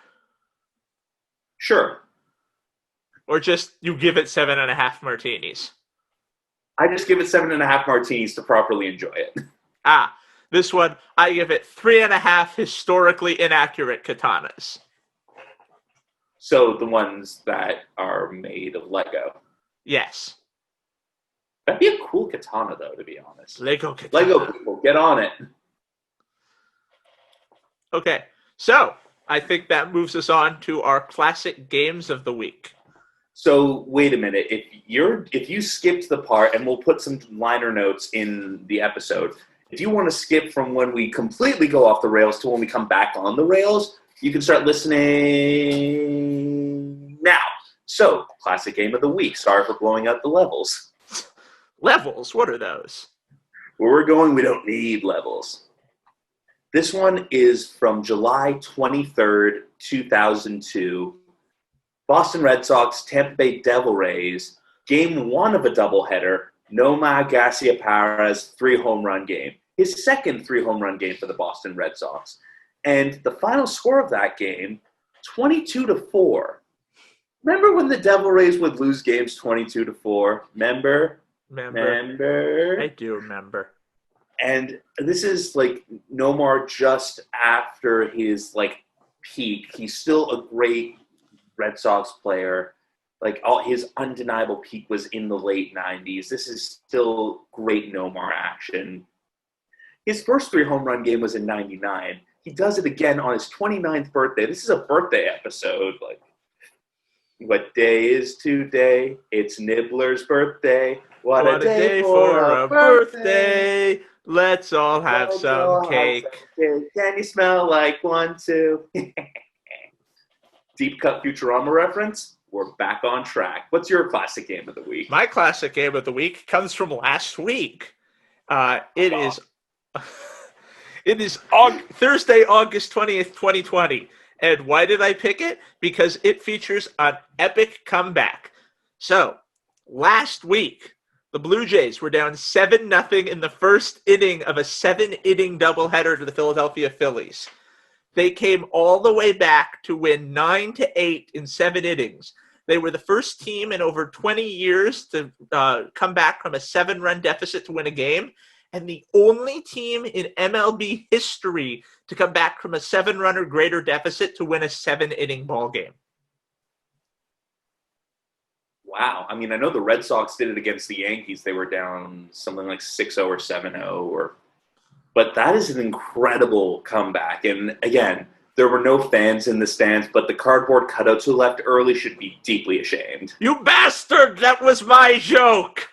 Sure. Or just you give it 7.5 martinis? I just give it 7.5 martinis to properly enjoy it. This one, I give it 3.5 historically inaccurate katanas. So the ones that are made of Lego. Yes. That'd be a cool katana, though, to be honest. Lego katana. Lego people, get on it. Okay, so I think that moves us on to our classic games of the week. So wait a minute. If you skipped the part, and we'll put some liner notes in the episode. If you want to skip from when we completely go off the rails to when we come back on the rails, you can start listening now. So, classic game of the week. Sorry for blowing out the levels. Levels? What are those? Where we're going, we don't need levels. This one is from July 23rd, 2002. Boston Red Sox, Tampa Bay Devil Rays, game 1 of a doubleheader. Nomar Garciaparra's 3-home run game. His second 3-home run game for the Boston Red Sox. And the final score of that game, 22-4. Remember when the Devil Rays would lose games 22-4? Remember? I do remember. And this is Nomar just after his peak. He's still a great Red Sox player. His undeniable peak was in the late 90s. This is still great Nomar action. His first 3-home run game was in 99. He does it again on his 29th birthday. This is a birthday episode. What day is today? It's Nibbler's birthday. What a day for a birthday. Let's all have some cake. Can you smell like one, too? Deep cut Futurama reference? We're back on track. What's your classic game of the week? My classic game of the week comes from last week. It is Thursday, August 20th, 2020. And why did I pick it? Because it features an epic comeback. So, last week, the Blue Jays were down 7-0 in the first inning of a 7-inning doubleheader to the Philadelphia Phillies. They came all the way back to win 9-8 in 7 innings. They were the first team in over 20 years to come back from a 7-run deficit to win a game, and the only team in MLB history to come back from a 7-run or greater deficit to win a 7-inning ball game. Wow. I mean, I know the Red Sox did it against the Yankees. They were down something like 6-0 or 7-0. But that is an incredible comeback. And again, there were no fans in the stands, but the cardboard cutouts who left early should be deeply ashamed. You bastard! That was my joke!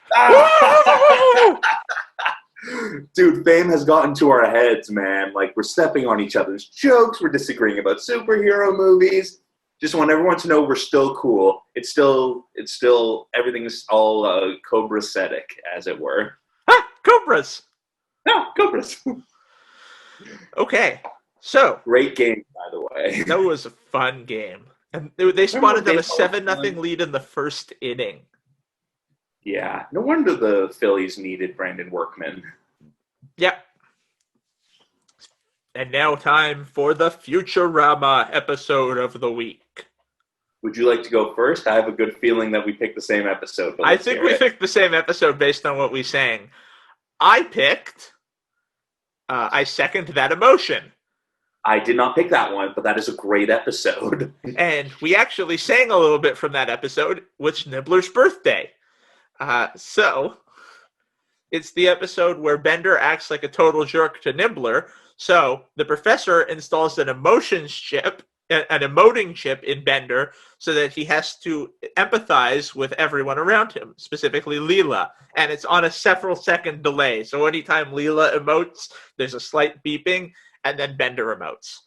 Dude, fame has gotten to our heads, man. We're stepping on each other's jokes. We're disagreeing about superhero movies. Just want everyone to know we're still cool. It's still everything's all Cobra-cetic, as it were. Cobras! No, Cobras. Okay, so. Great game, by the way. That was a fun game. And they Remember spotted them a baseball 7-0 lead in the first inning. Yeah, no wonder the Phillies needed Brandon Workman. Yep. And now time for the Futurama episode of the week. Would you like to go first? I have a good feeling that we picked the same episode, but I let's think hear we it. picked the same episode based on what we sang. I picked I second that emotion. I did not pick that one, but that is a great episode. And we actually sang a little bit from that episode, which Nibbler's birthday. So it's the episode where Bender acts like a total jerk to Nibbler. So the professor installs an emoting chip in Bender so that he has to empathize with everyone around him, specifically Leela. And it's on a several second delay. So anytime Leela emotes, there's a slight beeping, and then Bender emotes.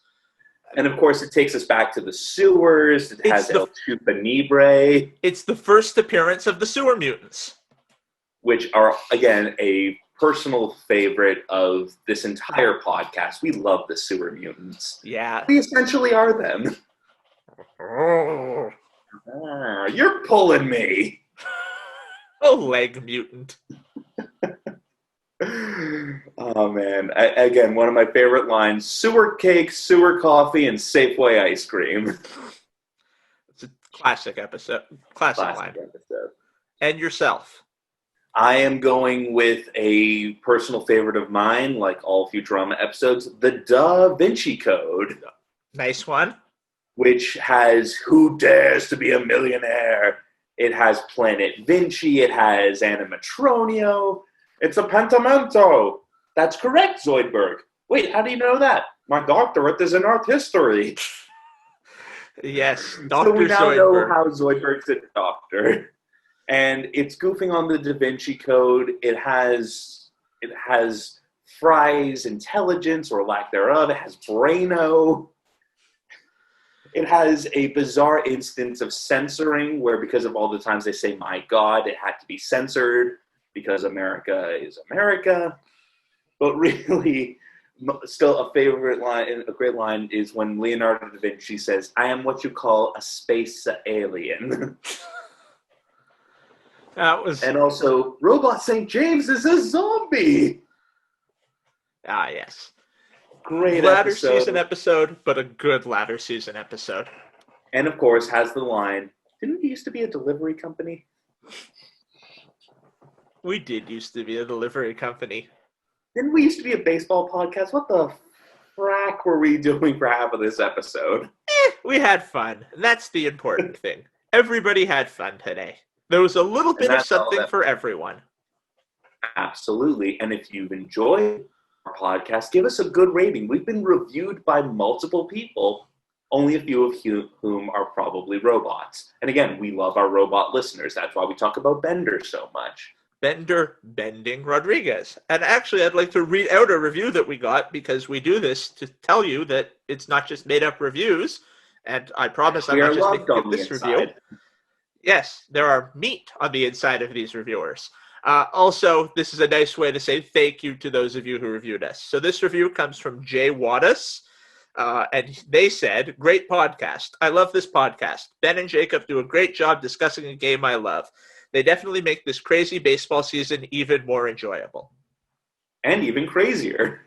And of course, it takes us back to the sewers. It has El Chupa It's the first appearance of the sewer mutants, which are, again, a personal favorite of this entire podcast. We love the sewer mutants. Yeah. We essentially are them. Oh, You're pulling me. leg mutant. Oh, man. Again, one of my favorite lines, sewer cake, sewer coffee, and Safeway ice cream. It's a classic episode. Classic line. Episode. And yourself. I am going with a personal favorite of mine, like all Futurama episodes, the Da Vinci Code. Nice one. Which has Who Dares to Be a Millionaire? It has Planet Vinci. It has Animatronio. It's a pentamento. That's correct, Zoidberg. Wait, how do you know that? My doctorate is in art history. Yes, Dr. So we now Zoidberg. know how Zoidberg's a doctor. And it's goofing on the Da Vinci Code. It has Fry's intelligence, or lack thereof. It has Braino. It has a bizarre instance of censoring, where because of all the times they say, my God, it had to be censored because America is America. But really, still a favorite line, a great line, is when Leonardo da Vinci says, I am what you call a space alien. That was... And also, Robot St. James is a zombie. Ah, yes. Great ladder episode. Season episode, but a good ladder season episode. And of course, has the line, didn't we used to be a delivery company? We did used to be a delivery company. Didn't we used to be a baseball podcast? What the frack were we doing for half of this episode? We had fun. That's the important thing. Everybody had fun today. There was a little bit of something for everyone. Absolutely. And if you've enjoyed our podcast, give us a good rating. We've been reviewed by multiple people, only a few of whom are probably robots. And again, we love our robot listeners. That's why we talk about Bender so much. Bender Bending Rodriguez. And actually, I'd like to read out a review that we got, because we do this to tell you that it's not just made-up reviews. And I promise I'm not just making this review. Yes, there are meat on the inside of these reviewers. Also, this is a nice way to say thank you to those of you who reviewed us. So this review comes from Jay Wattis, and they said, great podcast. I love this podcast. Ben and Jacob do a great job discussing a game I love. They definitely make this crazy baseball season even more enjoyable. And even crazier.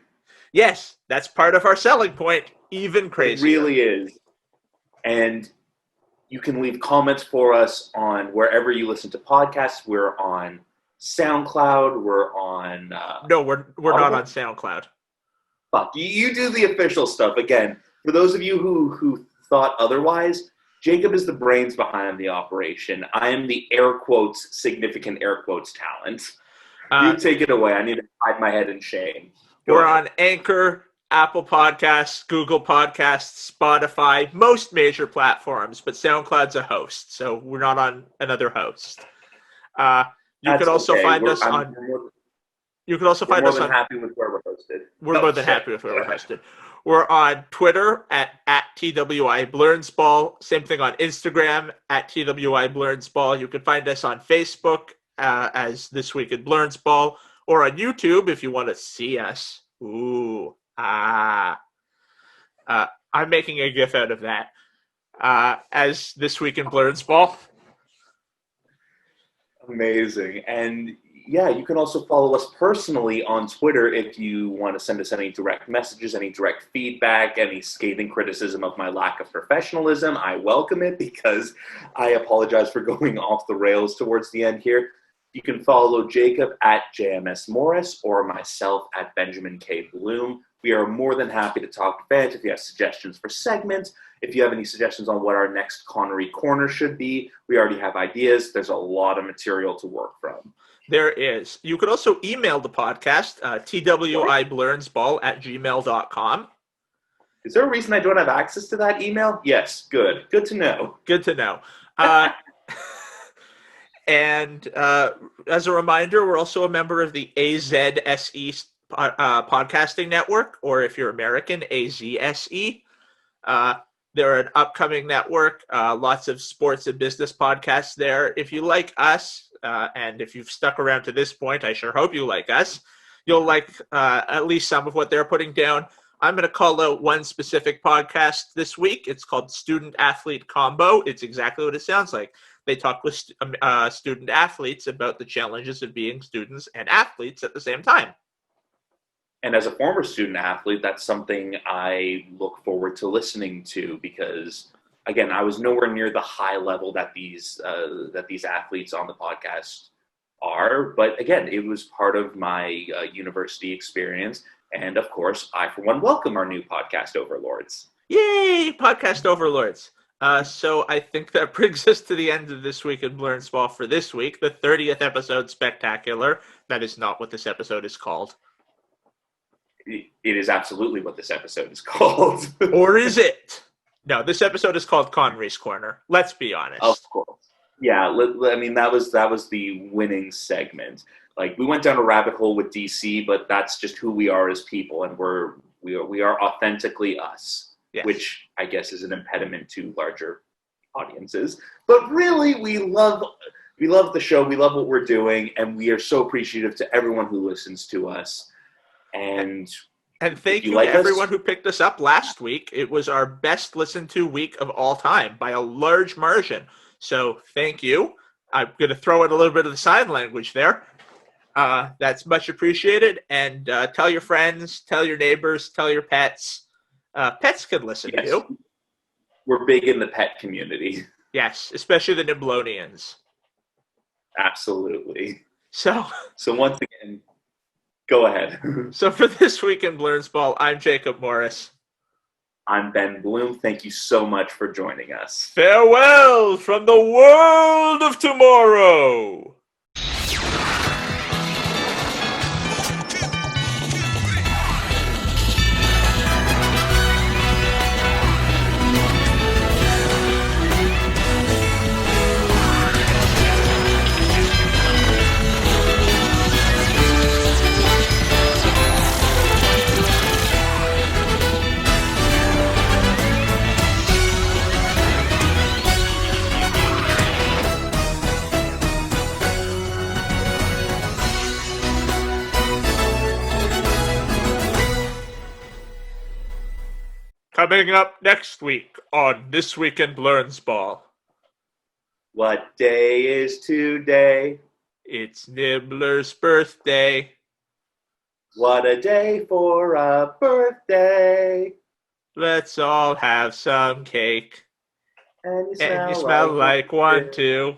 Yes, that's part of our selling point. Even crazier. It really is. And you can leave comments for us on wherever you listen to podcasts. We're on SoundCloud. We're on... No, we're not on SoundCloud. Fuck, you do the official stuff. Again, for those of you who thought otherwise, Jacob is the brains behind the operation. I am the air quotes, significant air quotes talent. You take it away. I need to hide my head in shame. We're on Anchor, Apple Podcasts, Google Podcasts, Spotify, most major platforms, but SoundCloud's a host, so we're not on another host. You can also find us on... You can also find us on... We're more than happy with where we're hosted. We're more than happy with where we're hosted. We're on Twitter at TWI Blernsball. Same thing on Instagram at TWI Blernsball. You can find us on Facebook as This Week in Blernsball, or on YouTube if you want to see us. Ooh. I'm making a gif out of that. as This Week in Blernsball. Amazing. And yeah, you can also follow us personally on Twitter if you want to send us any direct messages, any direct feedback, any scathing criticism of my lack of professionalism. I welcome it because I apologize for going off the rails towards the end here. You can follow Jacob at JMS Morris or myself at Benjamin K. Bloom. We are more than happy to talk to fans. If you have suggestions for segments, if you have any suggestions on what our next Connery Corner should be, we already have ideas. There's a lot of material to work from. There is. You could also email the podcast, twiblernsball@gmail.com. Is there a reason I don't have access to that email? Yes, good. Good to know. Good to know. And as a reminder, we're also a member of the AZSE podcasting network, or if you're American, AZSE. They're an upcoming network, lots of sports and business podcasts there. If you like us, and if you've stuck around to this point, I sure hope you like us, you'll like at least some of what they're putting down. I'm going to call out one specific podcast this week. It's called Student Athlete Combo. It's exactly what it sounds like. They talk with student athletes about the challenges of being students and athletes at the same time. And as a former student athlete, that's something I look forward to listening to because, again, I was nowhere near the high level that these athletes on the podcast are. But again, it was part of my university experience. And of course, I, for one, welcome our new podcast overlords. Yay, podcast overlords. So I think that brings us to the end of This Week in Blernsball for this week, the 30th episode spectacular. That is not what this episode is called. It is absolutely what this episode is called. Or is it? No, this episode is called Connery's Corner. Let's be honest. Of course. Yeah, I mean, that was the winning segment. Like, we went down a rabbit hole with DC, but that's just who we are as people, and we are authentically us. Yes. Which I guess is an impediment to larger audiences. But really, we love the show. We love what we're doing, and we are so appreciative to everyone who listens to us. And thank you to everyone who picked us up last week. It was our best listened to week of all time by a large margin. So thank you. I'm going to throw in a little bit of the sign language there. That's much appreciated. And tell your friends, tell your neighbors, tell your pets. Pets can listen to you. We're big in the pet community. Yes, especially the Niblonians. Absolutely. So once again, go ahead. So for This Week in Blernsball, I'm Jacob Morris. I'm Ben Bloom. Thank you so much for joining us. Farewell from the world of tomorrow. Coming up next week on This Week in Blernsball. What day is today? It's Nibbler's birthday. What a day for a birthday. Let's all have some cake. And you smell like one too.